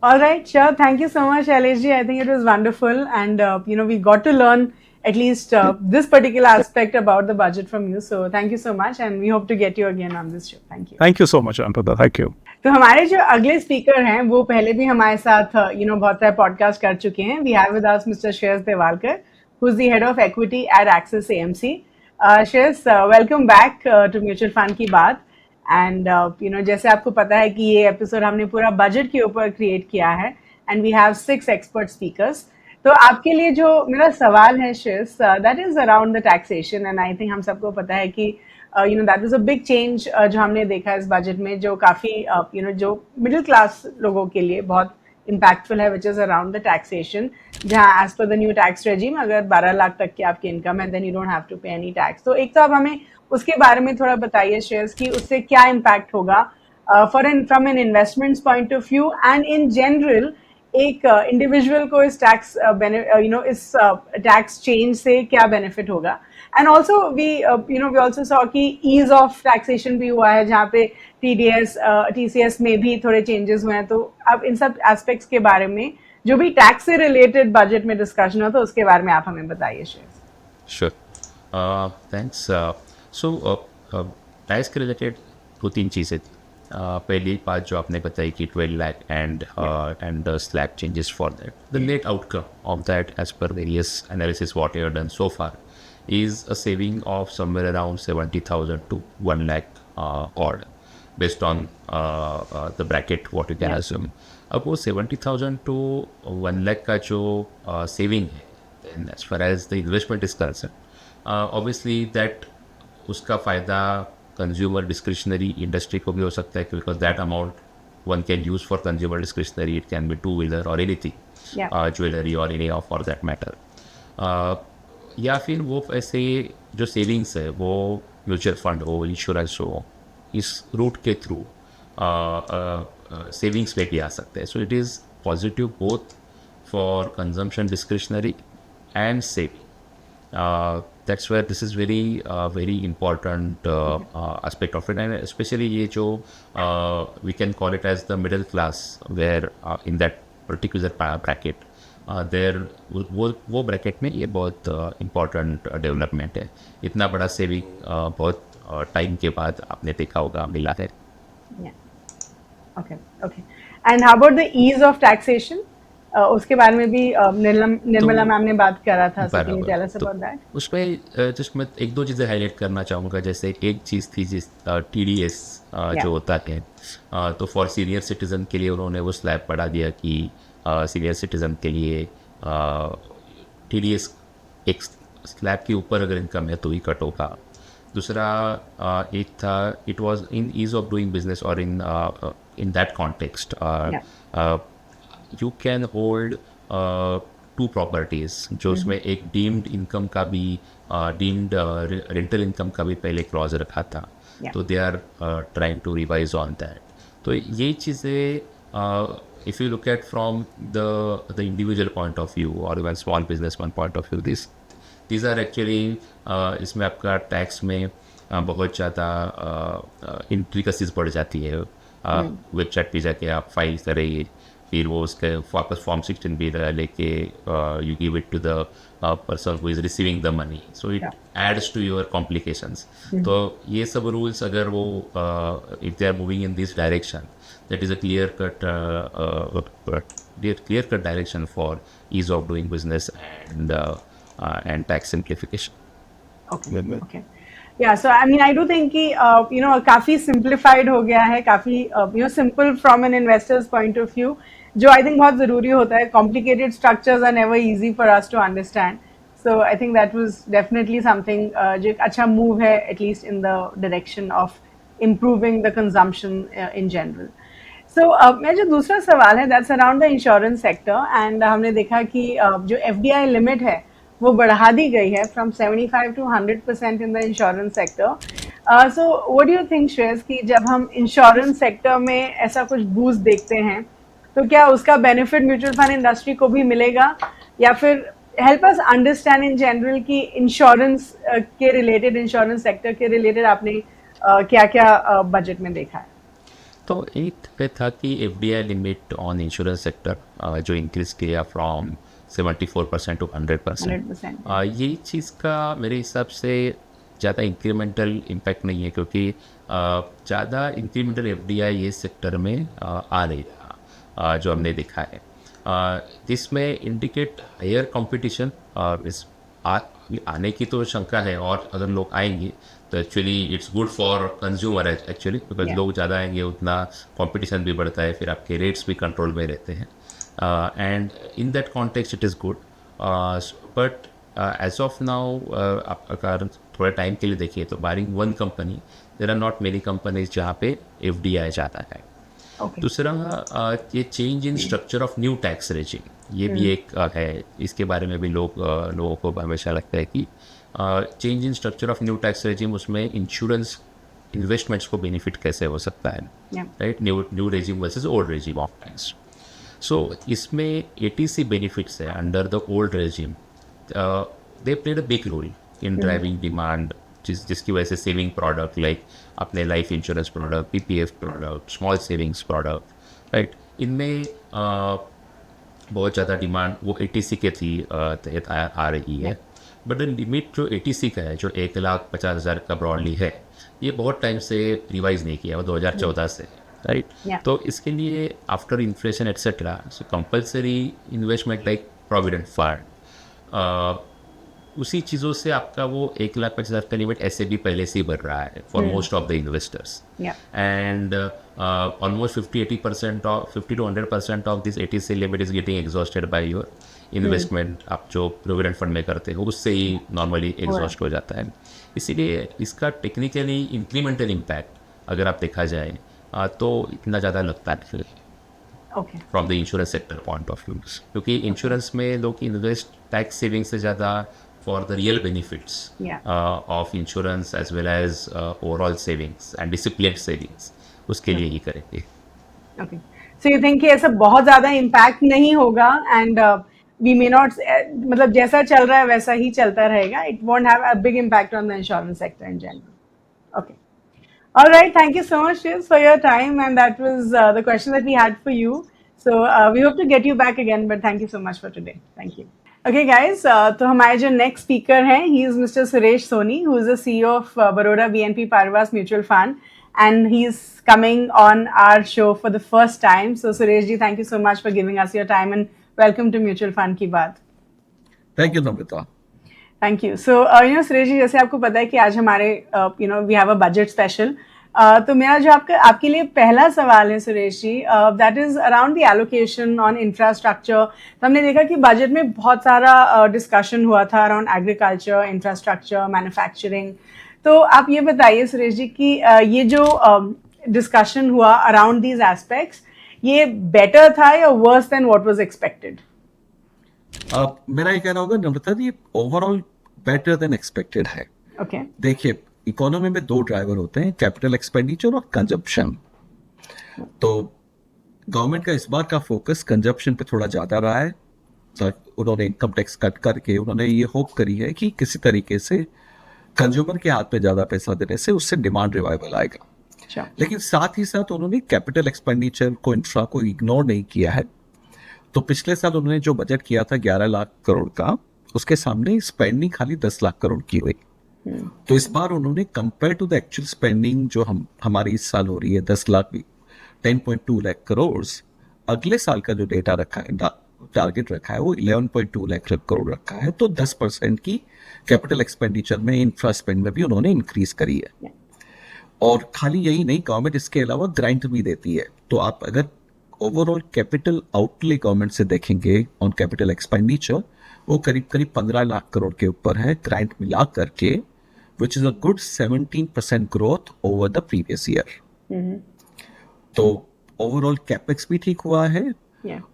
All right, sure. Thank you so much, Shailesh ji. I think it was wonderful, and we got to learn at least this particular aspect about the budget from you. So thank you so much, and we hope to get you again on this show. Thank you. Thank you so much, Anpada. Thank you. तो हमारे जो अगले speaker हैं वो पहले भी हमारे साथ बहुत सारे पॉडकास्ट कर चुके हैं। We have with us mister Shreyas Devalkar, who is the head of equity at Axis AMC. Shreyas, welcome back to mutual fund की बात। एंड जैसे आपको पता है कि ये एपिसोड हमने पूरा बजट के ऊपर क्रिएट किया है and we have 6 expert speakers. तो आपके लिए जो मेरा सवाल है Shreyas, that is around the taxation, and I think हम सबको पता है कि that is a big change जो हमने देखा इस बजट में, जो काफ़ी जो मिडिल क्लास लोगों के लिए बहुत इम्पैक्टफुल है, which is around the taxation, जहाँ as per the new tax regime अगर 12 लाख तक की आपकी इनकम है then you don't have to pay any tax. तो एक तो आप हमें उसके बारे में थोड़ा बताइए श्रेयस कि उससे क्या इम्पैक्ट होगा from an investments point of view and in general एक इंडिविजुअल को इस टैक्स इस टैक्स चेंज से क्या बेनिफिट होगा। And also we also saw कि ईज ऑफ टैक्सेशन भी हुआ है जहाँ पे TCS में भी थोड़े चेंजेस हुए हैं। तो अब इन सब एस्पेक्ट्स के बारे में जो भी टैक्स से रिलेटेड बजट में डिस्कशन हो तो उसके बारे में आप हमें बताइए Shreyas. Sure, thanks. So tax के रिलेटेड 2-3 चीज़ें थी। पहली बात जो आपने बताई कि 12 lakh and 10 lakh changes for that, the net outcome of that as per various analysis what you have done so far is a saving of somewhere around 70,000 to 1 lakh odd based on the bracket what you can assume. अब वो 70,000 to 1 lakh का जो saving है, then as far as the investment is concerned, obviously that उसका फ़ायदा consumer discretionary industry को भी हो सकता है, because that amount one can use for consumer discretionary. It can be two-wheeler or anything, jewelry or any of for that matter. या फिर वो ऐसे जो सेविंग्स है वो म्यूचुअल फंड हो, इंश्योरेंस हो, इस रूट के थ्रू सेविंग्स पे भी आ सकते हैं। So it is positive both for consumption discretionary and saving. That's where this is very important aspect of it, and specially ये जो we can call it as the middle class where in that particular bracket there वो bracket में ये बहुत important development है. इतना बड़ा saving बहुत टाइम के बाद आपने देखा होगा मिला है. Okay okay. And how about the ease of taxation? उसके बारे में भी निर्मला मैम ने बात करा था. So can you tell us about that? उसमें जस्ट मैं एक दो चीज़ें हाईलाइट करना चाहूँगा. जैसे एक चीज़ थी जिस TDS जो होता है, तो फॉर सीनियर सिटीज़न के लिए उन्होंने वो स्लैब बढ़ा दिया कि सीनियर सिटीज़न के लिए TDS एक स्लैब के ऊपर अगर इनकम है तो ही कट होगा. दूसरा एक था it was in ease of doing business और in that context you can hold two properties जो उसमें एक डीम्ड इनकम का भी डीम्ड रेंटल इनकम का भी पहले क्लॉज रखा था. तो they are trying to revise on that. तो ये चीज़ें if you look at from the individual point of view और even small businessman point of view, these are actually इसमें आपका टैक्स में बहुत ज़्यादा इंट्रिकसीज बढ़ जाती है. वेबसाइट पे जाके आप फाइल करें, फिर वो उसके वापस फॉर्म 16 भी लेके you give it to the person who is receiving the money. So it adds to your complications. तो ये सब रूल्स अगर वो if they are moving in this direction, that is a clear cut direction for ease of doing business and tax simplification. Okay. Yeah, so I mean I do think कि काफ़ी simplified हो गया है, काफ़ी simple from an investor's point of view, जो I think बहुत ज़रूरी होता है. Complicated structures are never easy for us to understand. So I think that was definitely something जो एक अच्छा move है, at least in the direction of improving the consumption in general. So मेरा जो दूसरा सवाल है that's around the insurance sector, and हमने देखा कि जो FDI limit है वो बढ़ा दी गई है from 75 to 100% in the insurance sector. So what do you think, Shreyas, कि जब हम इंश्योरेंस सेक्टर में ऐसा कुछ बूस्ट देखते हैं तो क्या उसका बेनिफिट म्यूचुअल फंड इंडस्ट्री को भी मिलेगा, या फिर help us understand in general कि इंश्योरेंस के रिलेटेड, इंश्योरेंस सेक्टर के रिलेटेड आपने क्या क्या बजट में देखा है? तो एक पे था कि FDI limit on insurance sector जो इंक्रीज किया फ्रॉम 74% to 100%. ये चीज़ का मेरे हिसाब से ज़्यादा इंक्रीमेंटल इम्पैक्ट नहीं है, क्योंकि ज़्यादा इंक्रीमेंटल FDI ये सेक्टर में आ नहीं रहा जो हमने देखा है. जिसमें इंडिकेट हायर कंपटीशन आने की तो शंका है, और अगर लोग आएंगे तो actually it's good for consumer actually, because लोग ज़्यादा आएंगे उतना कंपटीशन भी बढ़ता है, फिर आपके रेट्स भी कंट्रोल में रहते हैं. And in that context it is good, but as of now अगर थोड़ा टाइम के लिए देखिए तो barring one company there are not many companies जहाँ पे FDI जाता है. दूसरा ये change in structure of new tax regime, ये भी एक है. इसके बारे में भी लोगों को हमेशा लगता है कि change in structure of new tax regime, उसमें इंश्योरेंस इन्वेस्टमेंट्स को बेनिफिट कैसे हो सकता है, right? New regime versus old regime of tax. So इसमें ATC बेनिफिट्स है under the old regime. They played a big role in driving demand, जिसकी वजह से सेविंग प्रोडक्ट लाइक अपने life insurance product, PPF product, small savings product, right, इनमें बहुत ज़्यादा demand वो ATC के थी तहत आ रही है. बट द लिमिट जो ATC का है, जो 1,50,000 का ब्रॉडली है, ये बहुत टाइम से रिवाइज नहीं किया, वो 2014 से, राइट? तो इसके लिए after inflation etcetera, so compulsory investment like provident fund, उसी चीज़ों से आपका वो 1,50,000 का लिमिट ऐसे भी पहले से ही बढ़ रहा है for most of the investors. And almost 50 to 100% of this ATC limit is getting exhausted by your investment. आप जो प्रोविडेंट फंड में करते हो उससे ही नॉर्मली एग्जॉस्ट हो जाता है. इसीलिए इसका टेक्निकली इंक्रीमेंटल इम्पैक्ट अगर आप देखा जाए तो इतना ज़्यादा लगता है from the insurance sector point of view, क्योंकि इंश्योरेंस में लोग इन्वेस्ट टैक्स सेविंग से ज़्यादा for the real benefits of insurance as well as overall savings and discipline savings, उसके लिए ही करेंगे. ओके, सो यू थिंक कि ऐसा बहुत ज़्यादा इम्पैक्ट नहीं होगा, एंड वी मे नॉट, मतलब जैसा चल रहा है वैसा ही चलता रहेगा. It won't have a big impact on the insurance sector in general. Okay. All right, thank you so much, Shiz, for your time, and that was the question that we had for you. So we hope to get you back again, but thank you so much for today. Thank you. Okay, guys. तो हमारे जो next speaker हैं, he is Mr. Suresh Soni, who is the CEO of Baroda BNP Paribas Mutual Fund, and he's coming on our show for the first time. So Suresh ji, thank you so much for giving us your time and welcome to Mutual Fund की बात. Thank you Namrata. Thank you. So Suresh ji, जैसे आपको पता है कि आज हमारे we have a budget special, तो मेरा जो आपके लिए पहला सवाल है Suresh ji, that is around the allocation on infrastructure. तो हमने देखा कि बजट में बहुत सारा डिस्कशन हुआ था अराउंड एग्रीकल्चर, इंफ्रास्ट्रक्चर, मैन्युफैक्चरिंग। तो आप ये बताइए सुरेश जी कि ये जो डिस्कशन हुआ अराउंड दीज एस्पेक्ट्स, ये बेटर था या worse than what was expected? मेरा ये कहना होगा नम्रता जी, ओवरऑल बेटर देन एक्सपेक्टेड है। ओके, देखिए, इकोनॉमी में दो ड्राइवर होते हैं, कैपिटल एक्सपेंडिचर और कंजप्शन। तो गवर्नमेंट का इस बार का फोकस कंजप्शन पे थोड़ा ज़्यादा रहा है। तो उन्होंने इनकम टैक्स कट करके उन्होंने ये होप करी है कि किसी तरीके से कंज्यूमर के हाथ में ज़्यादा पैसा देने से उससे डिमांड रिवाइवल आएगा। अच्छा, लेकिन साथ ही साथ उन्होंने कैपिटल एक्सपेंडिचर को, इंफ्रा को इग्नोर नहीं किया है। तो पिछले साल उन्होंने जो बजट किया था 11 लाख करोड़ का, उसके सामने स्पेंडिंग खाली 10 लाख करोड़ की हुई। तो इस बार उन्होंने compare to the actual spending जो हमारी इस साल हो रही है 10 लाख भी 10.2 लाख करोड़, अगले साल का जो डेटा रखा है, टारगेट रखा है, वो 11.2 लाख करोड़ रखा है। तो 10% की कैपिटल एक्सपेंडिचर में, इंफ्रा स्पेंड में भी उन्होंने इंक्रीज करी है। और खाली यही नहीं, गवर्नमेंट इसके अलावा ग्रांट भी देती है। तो आप अगर ओवरऑल कैपिटल आउटले गवर्नमेंट से देखेंगे ऑन कैपिटल एक्सपेंडिचर, वो करीब करीब 15 लाख करोड़ के ऊपर है ग्रांट मिला करके, which is a good 17% growth over the previous year. तो ओवरऑल कैपेक्स भी ठीक हुआ है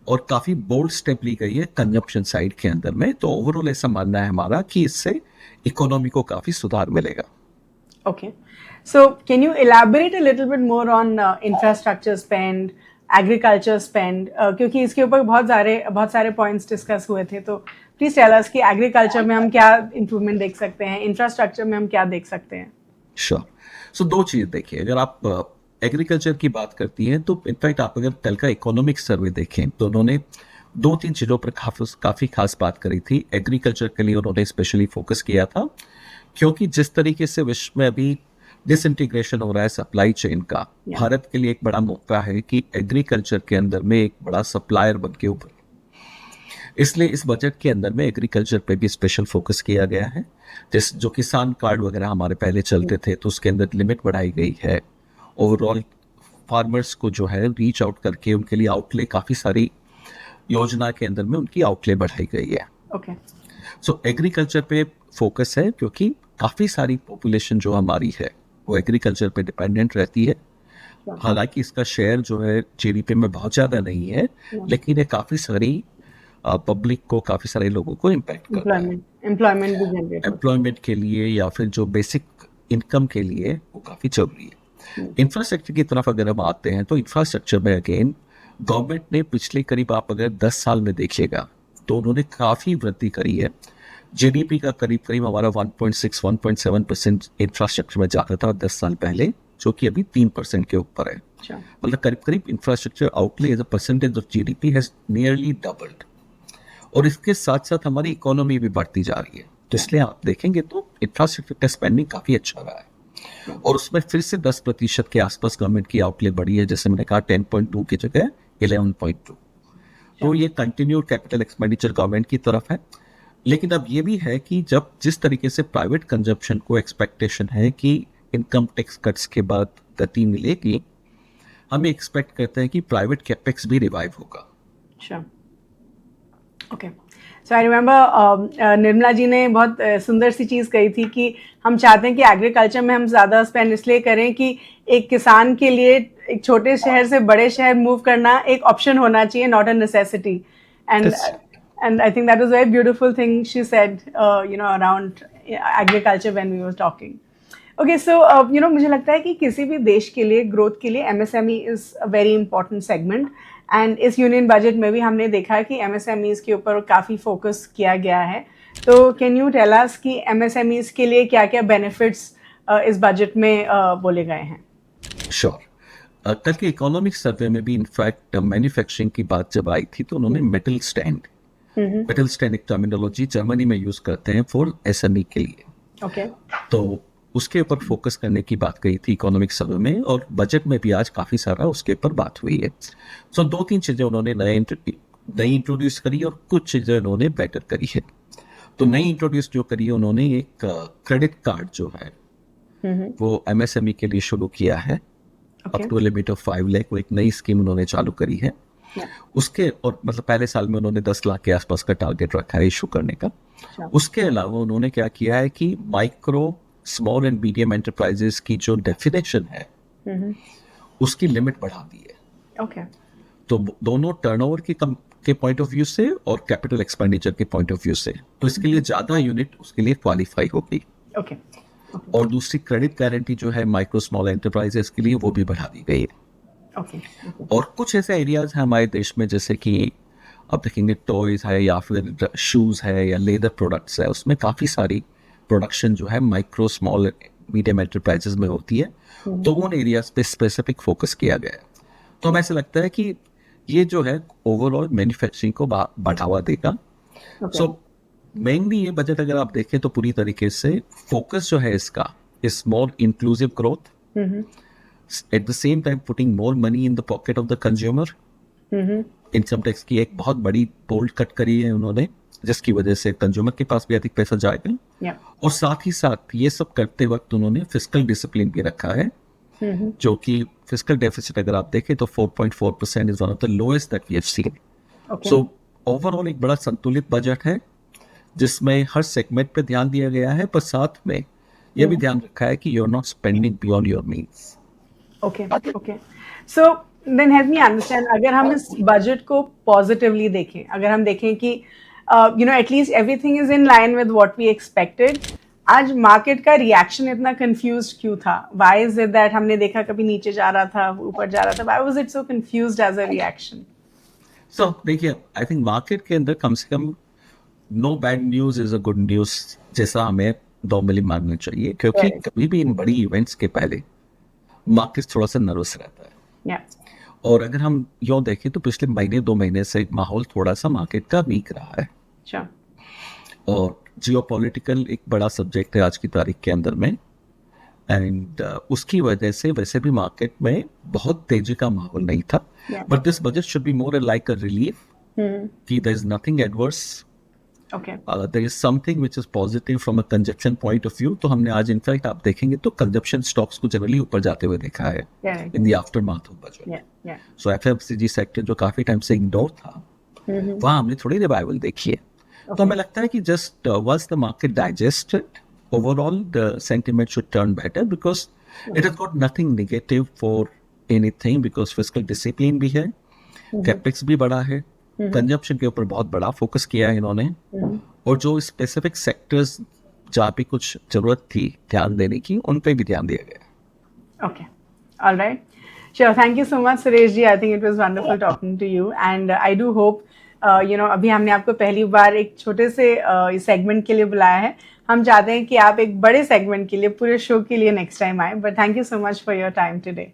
और काफी बोल्ड स्टेप ली गई है कंजप्शन साइड के अंदर में। तो ओवरऑल ऐसा मानना है हमारा कि इससे इकोनॉमी को काफी सुधार मिलेगा। Okay. So can you elaborate a little bit more on infrastructure spend, agriculture spend? क्योंकि इसके ऊपर बहुत सारे पॉइंट्स डिस्कस हुए थे। तो प्लीज टेल अस कि एग्रीकल्चर में हम क्या इम्प्रूवमेंट देख सकते हैं, इंफ्रास्ट्रक्चर में हम क्या देख सकते हैं? श्योर। सो दो चीज देखिए, अगर आप एग्रीकल्चर की बात करती हैं तो इनफैक्ट आप अगर कल का इकोनॉमिक सर्वे देखें तो उन्होंने 2-3 चीज़ों पर काफ़ी खास बात करी थी। एग्रीकल्चर के लिए उन्होंने स्पेशली फोकस किया था, क्योंकि जिस तरीके से विश्व में अभी डिसइंटीग्रेशन हो रहा है सप्लाई चेन का, भारत के लिए एक बड़ा मौका है कि एग्रीकल्चर के अंदर में एक बड़ा सप्लायर बन के उभरे। इसलिए इस बजट के अंदर में एग्रीकल्चर पे भी स्पेशल फोकस किया गया है। जो किसान कार्ड वगैरह हमारे पहले चलते थे, तो उसके अंदर लिमिट बढ़ाई गई है। ओवरऑल फार्मर्स को जो है रीच आउट करके उनके लिए आउटले, काफ़ी सारी योजना के अंदर में उनकी आउटले बढ़ाई गई है। ओके, सो एग्रीकल्चर पे फोकस है, क्योंकि काफ़ी सारी पॉपुलेशन जो हमारी है वो एग्रीकल्चर पे डिपेंडेंट रहती है। हालांकि इसका शेयर जो है जीडीपी में बहुत ज़्यादा नहीं है, लेकिन ये काफ़ी सारी पब्लिक को, काफ़ी सारे लोगों को इम्पैक्ट करता है। एम्प्लॉयमेंट भी जनरेट, एम्प्लॉयमेंट के लिए या फिर जो बेसिक इनकम के लिए वो काफ़ी जरूरी है। इंफ्रास्ट्रक्चर की तरफ अगर हम आते हैं तो इंफ्रास्ट्रक्चर में अगेन गवर्नमेंट ने पिछले करीब आप अगर 10 साल में देखिएगा तो उन्होंने काफ़ी वृद्धि करी है। जीडीपी का करीब हमारा 1.6-1.7% इंफ्रास्ट्रक्चर में जाता था 10 साल पहले, जो कि अभी 3% के ऊपर है। मतलब करीब infrastructure outlay as a percentage of GDP has nearly doubled. और इसके साथ साथ हमारी इकोनॉमी भी बढ़ती जा रही है। तो इसलिए आप देखेंगे तो इंफ्रास्ट्रक्चर का स्पेंडिंग काफ़ी अच्छा रहा है, और उसमें फिर से 10% के आसपास गवर्नमेंट की आउटले बढ़ी है। जैसे मैंने कहा 10.2 की जगह 11.2। तो ये कंटिन्यूड कैपिटल एक्सपेंडिचर गवर्नमेंट की तरफ है। लेकिन अब ये भी है कि जब जिस तरीके से प्राइवेट कंजप्शन को एक्सपेक्टेशन है कि इनकम टैक्स कट्स के बाद गति मिलेगी, हम एक्सपेक्ट करते हैं कि प्राइवेट कैपेक्स भी रिवाइव होगा। अच्छा, okay. So I remember Nirmala ji ने बहुत सुंदर सी चीज़ कही थी कि हम चाहते हैं कि एग्रीकल्चर में हम ज़्यादा स्पेंड इसलिए करें कि एक किसान के लिए एक छोटे शहर से बड़े शहर मूव करना एक ऑप्शन होना चाहिए, not a necessity. And I think that was very beautiful thing she said around agriculture when we was talking. Okay, so मुझे लगता है कि किसी भी देश के लिए, ग्रोथ के लिए, MSME is a very important segment. And इस यूनियन बजट में भी हमने देखा है कि एमएसएमईज के ऊपर काफ़ी फोकस किया गया है। तो कैन यू टेल अस कि एमएसएमईज के लिए क्या क्या बेनिफिट्स इस बजट में बोले गए हैं? श्योर। कल के इकोनॉमिक सर्वे में भी इनफैक्ट मैन्युफैक्चरिंग की बात जब आई थी तो उन्होंने मेटल स्टैंड एक टर्मिनोलॉजी जर्मनी में यूज करते हैं फॉर एसएमई के लिए। ओके तो उसके ऊपर फोकस करने की बात कही थी इकोनॉमिक सर्वे में, और बजट में भी आज काफ़ी सारा उसके ऊपर बात हुई है। सो 2-3 चीज़ें उन्होंने नई इंट्रोड्यूस करी और कुछ चीज़ें उन्होंने बेटर करी है। तो नई इंट्रोड्यूस जो करी है उन्होंने एक क्रेडिट कार्ड जो है वो एमएसएमई के लिए शुरू किया है, up to limit of 5 lakh. वो एक नई स्कीम उन्होंने चालू करी है। उसके और मतलब पहले साल में उन्होंने 10 लाख के आसपास का टारगेट रखा है इशू करने का। उसके अलावा उन्होंने क्या किया है कि micro small and medium enterprises की जो डेफिनेशन है उसकी लिमिट बढ़ा दी है। ओके तो दोनों टर्नओवर के पॉइंट ऑफ व्यू से और कैपिटल एक्सपेंडिचर के पॉइंट ऑफ व्यू से, तो इसके लिए ज़्यादा यूनिट उसके लिए क्वालिफाई होगी। ओके और दूसरी क्रेडिट गारंटी जो है माइक्रो स्मॉल एंटरप्राइजेस के लिए वो भी बढ़ा दी गई है। ओके और कुछ ऐसे एरियाज हैं हमारे देश में जैसे कि आप देखेंगे टॉयज है या फिर शूज़ है या लेदर प्रोडक्ट्स है, उसमें काफ़ी सारी प्रोडक्शन जो है माइक्रो स्मॉल मीडियम एंटरप्राइजेस में होती है। तो उन एरियाज पे स्पेसिफिक फोकस किया गया है। तो हमें ऐसा लगता है कि ये जो है ओवरऑल मैन्युफैक्चरिंग को बढ़ावा देगा। सो मेनली ये बजट अगर आप देखें तो पूरी तरीके से फोकस जो है इसका is more inclusive growth, at the same time putting more money in the pocket of the consumer. Income tax की एक बहुत बड़ी बोल्ड कट करी है उन्होंने, जिसकी वजह से कंज्यूमर के पास भी अधिक पैसा जाएगा। और साथ ही साथ ये सब करते वक्त उन्होंने फिस्कल डिसिप्लिन भी रखा है, जो कि फिस्कल डेफिसिट अगर आप देखें तो 4.4% is one of the lowest that we have seen. So overall एक बड़ा संतुलित बजट है जिसमें हर सेगमेंट पे ध्यान दिया गया है, पर साथ में यह भी ध्यान रखा है कि you are not spending beyond your means. Okay okay so then help me understand, अगर हम इस बजट को पॉजिटिवली देखें, अगर हम देखें कि at least everything is in line with what we expected, आज मार्केट का रिएक्शन इतना कंफ्यूज्ड क्यों था? व्हाई इज इट दैट हमने देखा कभी नीचे जा रहा था, ऊपर जा रहा था, why was it so confused as a reaction? So देखिए, आई थिंक मार्केट के अंदर कम से कम no bad news is a good news जैसा हमें नॉर्मली मानना चाहिए, क्योंकि कभी भी इन बड़ी इवेंट्स के पहले मार्केट थोड़ा सा नर्वस रहता है। और अगर हम यूँ देखें तो पिछले महीने 2 महीने से माहौल थोड़ा सा मार्केट का वीक रहा है। अच्छा। और जियोपॉलिटिकल एक बड़ा सब्जेक्ट है आज की तारीख के अंदर में, एंड उसकी वजह से वैसे भी मार्केट में बहुत तेजी का माहौल नहीं था। But this budget should be more like a relief कि there is nothing adverse, there is something which is positive from a consumption point of view. तो हमने आज इनफैक्ट आप देखेंगे तो कंजप्शन स्टॉक्स को जनरली ऊपर जाते हुए देखा है in the aftermath of budget. So FMCG sector जो काफी टाइम से इग्नोर था, वहाँ हमने थोड़ी रिवाइवल देखी है। तो हमें लगता है कि just once the market digested, overall the sentiment should turn better because it has got nothing negative for anything, because fiscal discipline भी है, कैपेक्स भी बड़ा है, कंजप्शन के ऊपर बहुत बड़ा फोकस किया है इन्होंने, और जो स्पेसिफिक सेक्टर्स जहाँ पे कुछ जरूरत थी ध्यान देने की, उन पे भी ध्यान दिया गया। Okay, all right. Sure, thank you so much, Suresh ji. I think it was wonderful talking to you, and I do hope, अभी हमने आपको पहली बार एक छोटे से सेगमेंट के लिए बुलाया है। हम चाहते हैं कि आप एक बड़े सेगमेंट के लिए, पूरे शो के लिए नेक्स्ट टाइम आए। But thank you so much for your time today.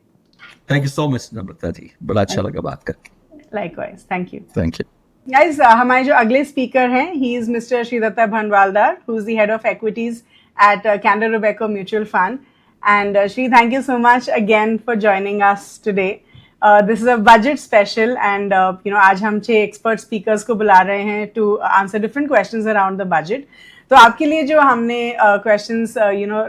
Thank you so much Namrata ji, बड़ा अच्छा लगा बात करके। Likewise, thank you. Thank you. Guys, हमारे जो अगले स्पीकर हैं, he is Mr. Sridhatta Bhanwaldar, who is the head of equities at Canada Robeco Mutual Fund. And Shri, thank you so much again for joining us today. This is a budget special, and आज हम 6 expert speakers को बुला रहे हैं to answer different questions around the budget. तो आपके लिए जो हमने questions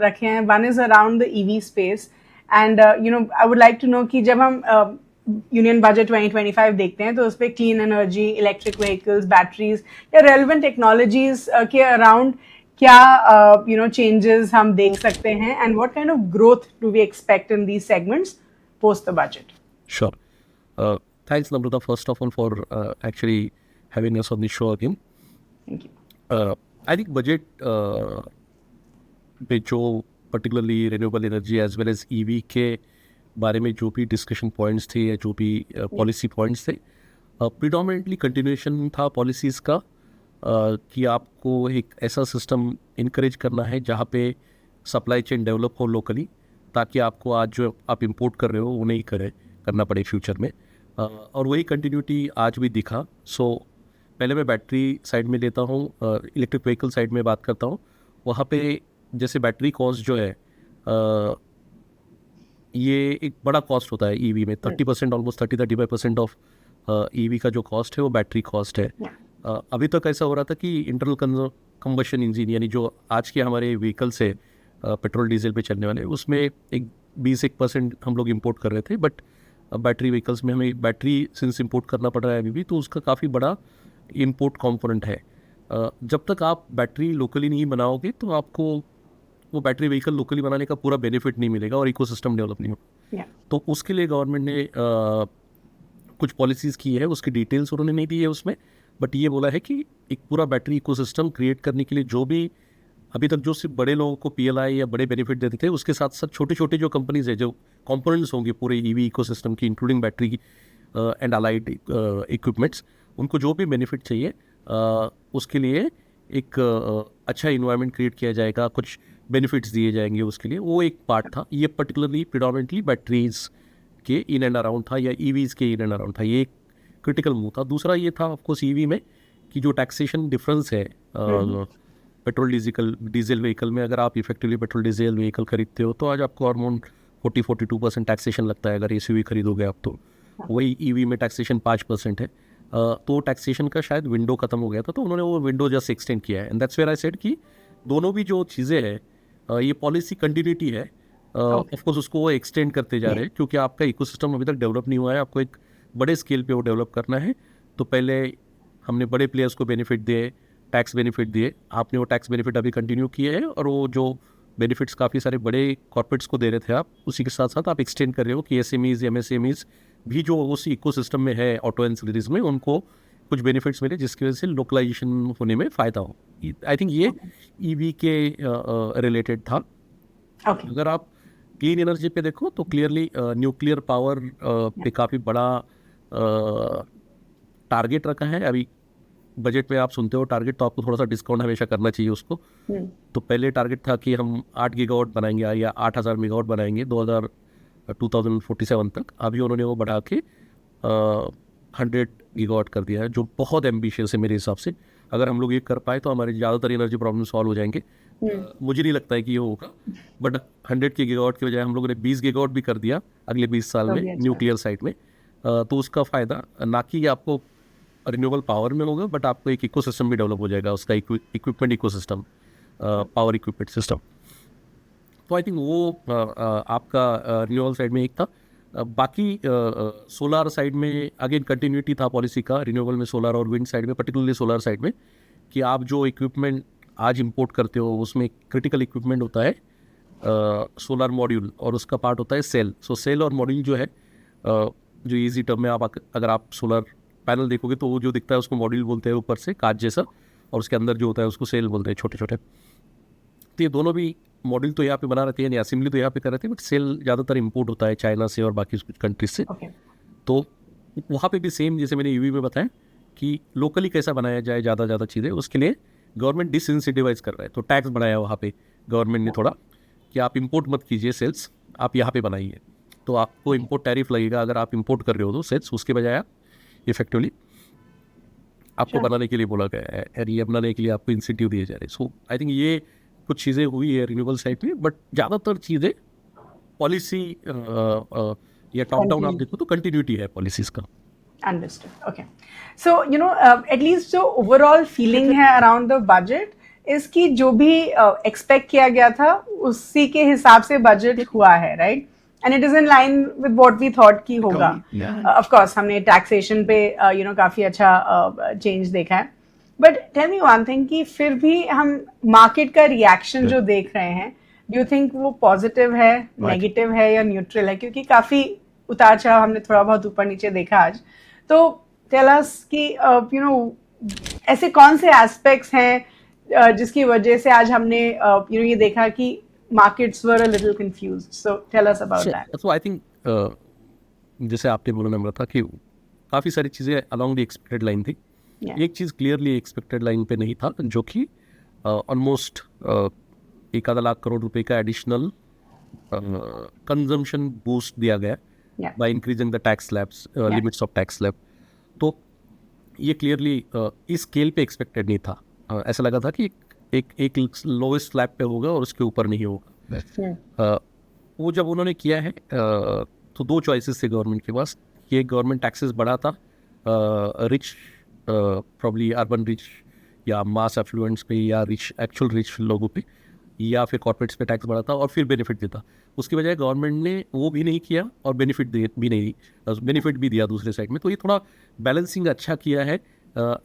रखे हैं, one is around the EV space, and I would like to know कि जब हम यूनियन बजट 2025 देखते हैं तो उस पर clean energy, electric vehicles, batteries या रेलेवेंट टेक्नोलॉजीज के अराउंड क्या चेंजेस हम देख सकते हैं, and what kind of growth do we expect in these segments post the budget? Sure. Thanks, Namrata, first of all, for actually having us on the show again. Thank you. I think budget पे जो particularly renewable energy as well as EV के बारे में जो भी discussion points थे या जो भी पॉलिसी पॉइंट्स थे, प्रिडोमिनेटली कंटिन्यूएशन था पॉलिसीज़ का, कि आपको एक ऐसा सिस्टम इनकरेज करना है जहाँ पे सप्लाई चेन डेवलप हो लोकली, ताकि आपको आज जो आप इंपोर्ट कर रहे हो वो नहीं करे। करना पड़े फ्यूचर में। और वही कंटिन्यूटी आज भी दिखा। सो पहले मैं बैटरी साइड में लेता हूँ, इलेक्ट्रिक व्हीकल साइड में बात करता हूँ। वहाँ पे जैसे बैटरी कॉस्ट जो है ये एक बड़ा कॉस्ट होता है ईवी में। 30% ऑलमोस्ट 30-35% ऑफ ईवी का जो कॉस्ट है वो बैटरी कॉस्ट है। अभी तक ऐसा हो रहा था कि इंटरनल कंबशन इंजन यानी जो आज के हमारे व्हीकल्स है पेट्रोल डीजल पे चलने वाले, उसमें एक 20% हम लोग इंपोर्ट कर रहे थे। बट बैटरी व्हीकल्स में हमें बैटरी सिंस इंपोर्ट करना पड़ रहा है अभी भी, तो उसका काफ़ी बड़ा इंपोर्ट कंपोनेंट है। जब तक आप बैटरी लोकली नहीं बनाओगे तो आपको वो बैटरी व्हीकल लोकली बनाने का पूरा बेनिफिट नहीं मिलेगा और इकोसिस्टम डेवलप नहीं होगा। तो उसके लिए गवर्नमेंट ने कुछ पॉलिसीज़ की है, उसकी डिटेल्स उन्होंने नहीं दी है उसमें, बट ये बोला है कि एक पूरा बैटरी इकोसिस्टम क्रिएट करने के लिए जो भी अभी तक जो सिर्फ बड़े लोगों को PLI या बड़े बेनिफिट देते थे, उसके साथ साथ छोटे छोटे जो कंपनीज है जो कंपोनेंट्स होंगे पूरे EV इकोसिस्टम की, including battery and allied equipments, उनको जो भी बेनिफिट चाहिए उसके लिए एक अच्छा इन्वायरमेंट क्रिएट किया जाएगा, कुछ बेनिफिट्स दिए जाएंगे उसके लिए। वो एक पार्ट था। ये पर्टिकुलरली प्रिडोमिनेंटली बैटरीज के इन एंड अराउंड था या EVs के इन एंड अराउंड था। ये एक क्रिटिकल मूव था। दूसरा ये था ऑफकोर्स EV में कि जो टैक्सेशन डिफरेंस है पेट्रोल डीजल व्हीकल में, अगर आप इफेक्टिवली पेट्रोल डीजल व्हीकल खरीदते हो तो आज आपको अराउंड 40-42% टैक्सेशन लगता है। अगर SUV खरीदोगे आप तो वही EV में टैक्सेशन 5% है। तो टैक्सेशन का शायद विंडो खत्म हो गया था, तो उन्होंने वो विंडो जस्ट एक्सटेंड किया है। And that's where I said कि दोनों भी जो चीज़ें हैं ये पॉलिसी कंटिन्यूटी है। ऑफकोर्स उसको वो एक्सटेंड करते जा रहे हैं क्योंकि आपका इकोसिस्टम अभी तक डेवलप नहीं हुआ है। आपको एक बड़े स्केल पे वो डेवलप करना है। तो पहले हमने बड़े प्लेयर्स को बेनिफिट दिए, टैक्स बेनिफिट दिए। आपने वो टैक्स बेनिफिट अभी कंटिन्यू किए हैं और वो जो बेनिफिट्स काफ़ी सारे बड़े कॉर्पोरेट्स को दे रहे थे आप, उसी के साथ साथ आप एक्सटेंड कर रहे हो कि SMEs MSMEs भी जो उस इकोसिस्टम में है ऑटो एंसिलरीज में, उनको कुछ बेनिफिट्स मिले जिसकी वजह से लोकलाइजेशन होने में फ़ायदा हो। आई थिंक ये EV के रिलेटेड था। अगर आप क्लीन एनर्जी पे देखो तो क्लियरली न्यूक्लियर पावर पे काफ़ी बड़ा टारगेट रखा है। अभी बजट में आप सुनते हो टारगेट, तो आपको थोड़ा सा डिस्काउंट हमेशा करना चाहिए उसको। तो पहले टारगेट था कि हम 8 गीगावाट बनाएंगे या 8000 मेगावाट बनाएंगे 2047 तक। अभी उन्होंने वो बढ़ा के 100 गीगावाट कर दिया है, जो बहुत एम्बिशियस है मेरे हिसाब से। अगर हम लोग ये कर पाए तो हमारे ज़्यादातर एनर्जी प्रॉब्लम सॉल्व हो जाएंगे। मुझे नहीं लगता है कि ये होगा, बट 100 के गीगावाट की बजाय हम लोगों ने 20 गीगावाट भी कर दिया अगले 20 साल में न्यूक्लियर साइड में। तो उसका फ़ायदा ना कि आपको रिन्यूएबल पावर में होगा, बट आपको एक इकोसिस्टम भी डेवलप हो जाएगा, उसका equipment ecosystem, power equipment system. तो आई थिंक वो आपका रिन्यूएबल साइड में एक था। बाकी सोलार साइड में अगेन कंटिन्यूटी था पॉलिसी का, रिन्यूएबल में सोलार और विंड साइड में, पर्टिकुलरली सोलार साइड में, कि आप जो इक्विपमेंट आज इंपोर्ट करते हो उसमें क्रिटिकल इक्विपमेंट होता है सोलर मॉड्यूल, और उसका पार्ट होता है सेल। सो सेल और मॉड्यूल जो है जो ईजी टर्म में अगर आप सोलर पैनल देखोगे तो वो जो दिखता है उसको मॉड्यूल बोलते हैं ऊपर से कांच जैसा, और उसके अंदर जो होता है उसको सेल बोलते हैं, छोटे छोटे। तो ये दोनों भी मॉड्यूल तो यहाँ पे बना रहती है, यानी असेंबली तो यहाँ पे कर रहे थे, बट सेल ज़्यादातर इंपोर्ट होता है चाइना से और बाकी कुछ कंट्रीज से। तो वहाँ पे भी सेम जैसे मैंने EV में बताया कि लोकली कैसा बनाया जाए ज़्यादा चीज़ें, उसके लिए गवर्नमेंट डिसइंसेंटिवाइज कर रहा है। तो टैक्स बढ़ाया वहाँ पे गवर्नमेंट ने थोड़ा कि आप इंपोर्ट मत कीजिए सेल्स, आप यहाँ पे बनाइए। तो आपको इंपोर्ट टैरिफ लगेगा अगर आप इंपोर्ट कर रहे हो तो सेल्स, उसके बजाय आप इफेक्टिवली आपको बनाने के लिए बोला गया है, और ये बनाने के लिए आपको इंसेंटिव दिए जा रहे हैं। सो आई थिंक ये कुछ चीज़ें हुई है रिन्यूएबल साइड में, बट ज़्यादातर चीज़ें पॉलिसी या टॉप डाउन आप देखो तो कंटिन्यूटी है पॉलिसीज़ का। Understood. Okay. So, at least जो overall feeling है around the budget is कि जो भी expect किया गया था उसी के हिसाब से budget हुआ है, right? And it is in line with what we thought कि होगा. Of course, हमने taxation पे काफ़ी अच्छा change देखा है. But tell me one thing कि फिर भी हम market का reaction जो देख रहे हैं, do you think वो positive है, negative है या neutral है? क्योंकि काफ़ी उतार चढ़ाव हमने थोड़ा बहुत ऊपर नीचे देखा आज। तो टेल अस कि ऐसे कौन से एस्पेक्ट्स हैं जिसकी वजह से आज हमने ये देखा कि markets were a little confused. So tell us about that. So I think जैसे आपने बोला नम्रता कि काफ़ी सारी चीज़ें अलोंग द एक्सपेक्टेड लाइन थी। एक चीज़ क्लियरली एक्सपेक्टेड लाइन पे नहीं था, जो कि ऑलमोस्ट 1.25 लाख करोड़ रुपए का एडिशनल कंजम्पशन बूस्ट दिया गया by increasing the tax slabs, limits of tax slab. तो ये क्लियरली इस स्केल पे एक्सपेक्टेड नहीं था। ऐसा लगा था कि एक लोएस्ट स्लैब पे होगा और उसके ऊपर नहीं होगा। वो जब उन्होंने किया है तो दो चॉइसेस थे गवर्नमेंट के पास। ये गवर्नमेंट टैक्सेस बढ़ाता रिच, प्रॉब्ली अर्बन रिच या मास एफ्लुएंट्स पे या एक्चुअल रिच लोगों पे, या फिर कॉर्पोरेट्स पे टैक्स बढ़ाता और फिर बेनिफिट देता। उसकी बजाय गवर्नमेंट ने वो भी नहीं किया और बेनिफिट भी दिया दूसरे साइड में। तो ये थोड़ा बैलेंसिंग अच्छा किया है,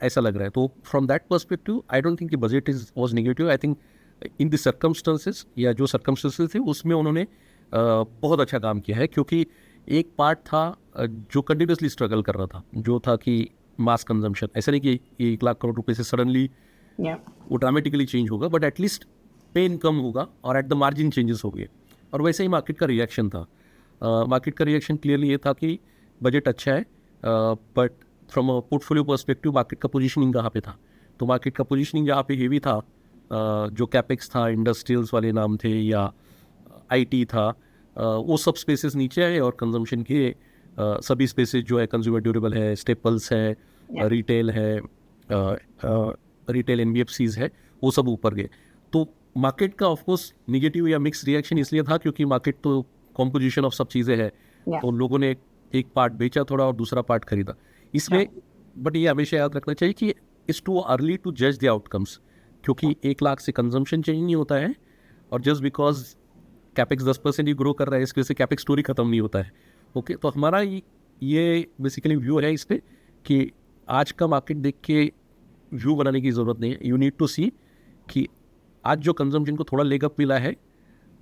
ऐसा लग रहा है। तो from that perspective I don't think budget was negative. I think in the circumstances या जो सर्कमस्टेंसेस थे उसमें उन्होंने बहुत अच्छा काम किया है, क्योंकि एक पार्ट था जो कंटिन्यूसली स्ट्रगल कर रहा था, जो था कि मास कंजम्पशन। ऐसा नहीं कि 1 लाख करोड़ रुपए से सडनली वो ड्रामेटिकली चेंज होगा, बट एटलीस्ट पेन कम होगा और एट द मार्जिन चेंजेस हो गए। और वैसे ही मार्केट का रिएक्शन था। मार्केट का रिएक्शन क्लियरली ये था कि बजट अच्छा है, but from a portfolio perspective market का पोजीशनिंग कहाँ पे था। तो मार्केट का पोजीशनिंग जहाँ पे हेवी था, जो कैपेक्स था, इंडस्ट्रियल्स वाले नाम थे या आईटी था, वो सब स्पेसेस नीचे आए और कंजम्पशन के सभी स्पेसेस जो है, कंज्यूमर ड्यूरेबल है, स्टेपल्स है, रिटेल है, रिटेल एनबीएफसीज है, वो सब ऊपर गए। तो मार्केट का ऑफकोर्स निगेटिव या मिक्स रिएक्शन इसलिए था क्योंकि मार्केट तो कॉम्पोजिशन ऑफ सब चीज़ें है, तो लोगों ने एक पार्ट बेचा थोड़ा और दूसरा पार्ट खरीदा इसमें। बट ये हमेशा याद रखना चाहिए कि इट्स टू अर्ली टू जज द आउटकम्स, क्योंकि 1 लाख से कंजम्पशन चेंज नहीं होता है, और just because capex 10% he grow कर रहा है इसकी वजह से कैपेक्स स्टोरी खत्म नहीं होता है। ओके, तो हमारा ये बेसिकली व्यू है इस पर कि आज का मार्केट देख के व्यू बनाने की ज़रूरत नहीं है। यू नीड टू सी कि आज जो कंजम्पशन को थोड़ा लेग अप मिला है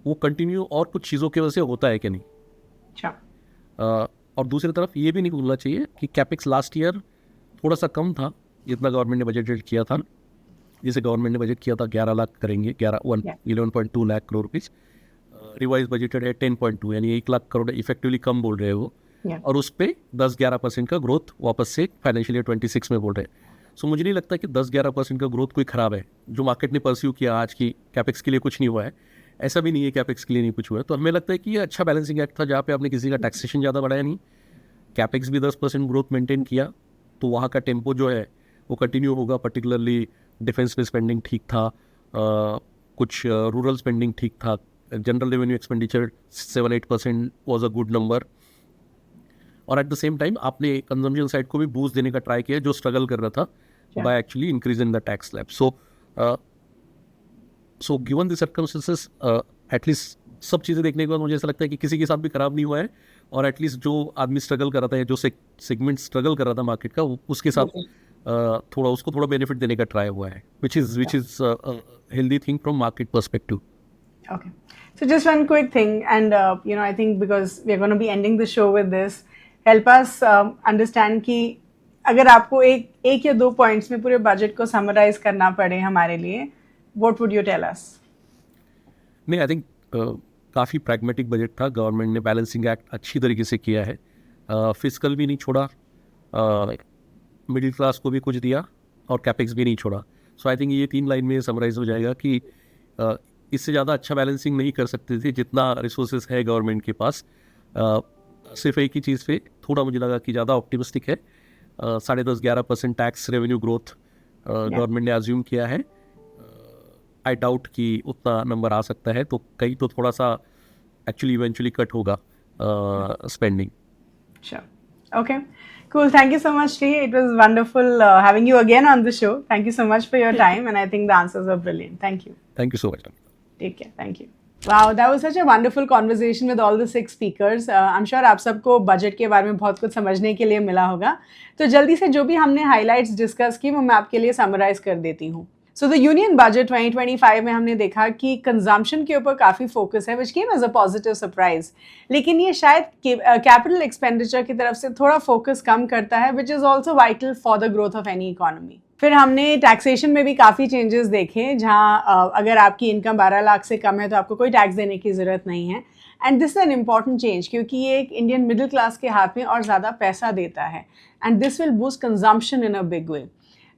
वो कंटिन्यू और कुछ चीज़ों की वजह से होता है कि नहीं। और दूसरी तरफ ये भी नहीं भूलना चाहिए कि कैपेक्स लास्ट ईयर थोड़ा सा कम था जितना गवर्नमेंट ने बजट किया था। जैसे गवर्नमेंट ने बजट किया था 11 लाख करेंगे, 11.2 lakh crore rupees, revise budgeted है 10.2, यानी 1 लाख करोड़ इफेक्टिवली कम बोल रहे हैं वो। और उस पर 10-11% का ग्रोथ वापस से फाइनेंशियल ईयर 26 में बोल रहे हैं। सो मुझे नहीं लगता कि 10-11% का ग्रोथ कोई ख़राब है। जो मार्केट ने परस्यू किया आज की कैपेक्स के लिए कुछ नहीं हुआ है, ऐसा भी नहीं है कैपेक्स के लिए नहीं कुछ हुआ है। तो हमें लगता है कि ये अच्छा बैलेंसिंग एक्ट था, जहाँ पे आपने किसी का टैक्सेशन ज़्यादा बढ़ाया नहीं, कैपेक्स भी 10% ग्रोथ मेंटेन किया, तो वहाँ का टेम्पो जो है वो कंटिन्यू होगा। पर्टिकुलरली डिफेंस में स्पेंडिंग ठीक था, कुछ रूरल स्पेंडिंग ठीक था, general revenue expenditure 7-8% was a good number. और एट द सेम टाइम आपने कंजम्पशन साइड को भी बूस्ट देने का ट्राई किया जो स्ट्रगल कर रहा था, by actually increasing the tax slab. So given the circumstances, at least सब चीज़ें देखने के बाद मुझे ऐसा लगता है कि किसी के साथ भी खराब नहीं हुआ है, और एटलीस्ट जो आदमी स्ट्रगल कर रहा था या जो सेगमेंट स्ट्रगल कर रहा था मार्केट का, उसके साथ उसको थोड़ा बेनिफिट देने का ट्राई हुआ है, which is a healthy thing from market perspective. Okay, so just one quick thing, and I think because we're going to be ending the show with this, help us understand कि अगर आपको एक या 2 points में पूरे budget को summarise करना पड़े हमारे लिए, what would you tell us? नहीं, आई थिंक काफ़ी प्रैग्मेटिक बजट था। गवर्नमेंट ने बैलेंसिंग एक्ट अच्छी तरीके से किया है, फिस्कल भी नहीं छोड़ा, मिडिल क्लास को भी कुछ दिया, और कैपेक्स भी नहीं छोड़ा। सो आई थिंक ये 3 लाइन में समराइज हो जाएगा कि इससे ज़्यादा अच्छा बैलेंसिंग नहीं कर सकते थे जितना रिसोर्सेज है गवर्नमेंट के पास। सिर्फ एक ही चीज़ पे थोड़ा मुझे लगा कि ज़्यादा ऑप्टिमिस्टिक है। 10.5-11% टैक्स रेवेन्यू ग्रोथ गवर्नमेंट ने अज्यूम किया है। आई डाउट कि उतना नंबर आ सकता है, तो कहीं तो थोड़ा सा एक्चुअली इवेंचुअली कट होगा spending. Sure. Okay. Cool. Thank you so much, Sri. It was wonderful having you again on the show. Thank you so much for your time, and I think the answers were brilliant. Thank you. Thank you so much. Take care. Thank you. Wow, that was such a wonderful conversation with all the 6 speakers. I'm sure आप सबको budget के बारे में बहुत कुछ समझने के लिए मिला होगा। तो जल्दी से जो भी हमने हाइलाइट्स डिस्कस की वो मैं आपके लिए समराइज कर देती हूँ। सो द यूनियन बजट 2025 में हमने देखा कि कंजम्पशन के ऊपर काफ़ी फोकस है, which came as a positive surprise. लेकिन ये शायद कैपिटल एक्सपेंडिचर की तरफ से थोड़ा फोकस कम करता है, which is also vital for the growth of any economy. फिर हमने टैक्सेशन में भी काफ़ी चेंजेस देखे, जहाँ अगर आपकी इनकम 12 लाख से कम है तो आपको कोई टैक्स देने की ज़रूरत नहीं है। And this is an important change, क्योंकि ये एक इंडियन मिडिल क्लास के हाथ में और ज़्यादा पैसा देता है, and this will boost consumption in a big way.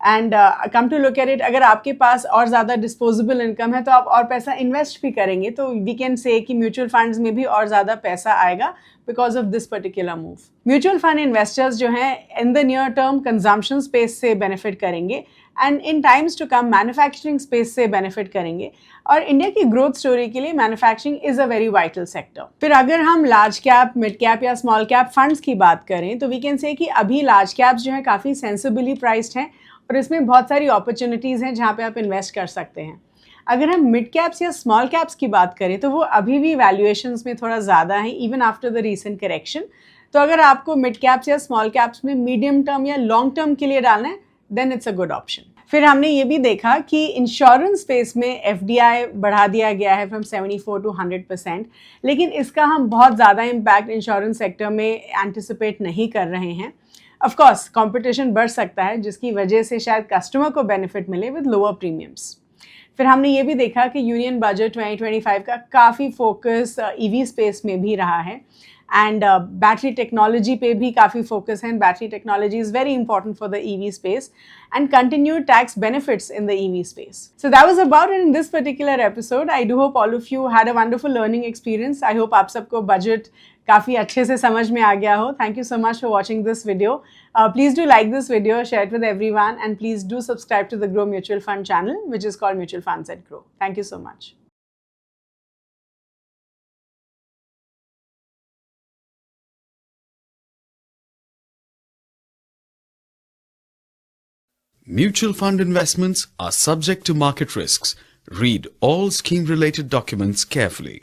And come to look at it, अगर आपके पास और ज़्यादा डिस्पोजेबल इनकम है तो आप और पैसा इन्वेस्ट भी करेंगे, तो वी कैन से कि म्यूचुअल फंड्स में भी और ज़्यादा पैसा आएगा because of this particular move. Mutual fund investors जो हैं in the near term consumption space से बेनिफिट करेंगे and in times to come manufacturing space से बेनिफिट करेंगे, और इंडिया की ग्रोथ स्टोरी के लिए manufacturing is a very vital sector. फिर अगर हम लार्ज कैप, मिड कैप या स्मॉल कैप फंड्स की बात करें तो वी कैन से कि अभी लार्ज कैप्स जो है काफ़ी सेंसिबली प्राइस्ड हैं और इसमें बहुत सारी अपॉर्चुनिटीज़ हैं जहाँ पे आप इन्वेस्ट कर सकते हैं। अगर हम मिड कैप्स या स्मॉल कैप्स की बात करें तो वो अभी भी वैल्यूएशंस में थोड़ा ज़्यादा हैं even after the recent correction. तो अगर आपको मिड कैप्स या स्मॉल कैप्स में मीडियम टर्म या लॉन्ग टर्म के लिए डालना है then it's a good option. फिर हमने ये भी देखा कि इंश्योरेंस स्पेस में FDI बढ़ा दिया गया है फ्रॉम 74 to 100%, लेकिन इसका हम बहुत ज़्यादा इम्पैक्ट इंश्योरेंस सेक्टर में एंटिसिपेट नहीं कर रहे हैं। ऑफ कोर्स कंपटीशन बढ़ सकता है जिसकी वजह से शायद कस्टमर को बेनिफिट मिले विद लोअर प्रीमियम्स। फिर हमने ये भी देखा कि यूनियन बजट 2025 का काफ़ी फोकस EV स्पेस में भी रहा है एंड बैटरी टेक्नोलॉजी पे भी काफ़ी फोकस है। Battery technology is very important for the EV space and continued tax benefits in the EV space. So that was about it in this particular episode. I do hope all of you had a wonderful learning experience. I hope आप सबको budget काफ़ी अच्छे से समझ में आ गया हो. Thank you so much for watching this video. Please do like this video, share it with everyone, and please do subscribe to the Grow Mutual Fund channel, which is called Mutual Funds at Grow. Thank you so much. Mutual fund investments are subject to market risks. Read all scheme-related documents carefully.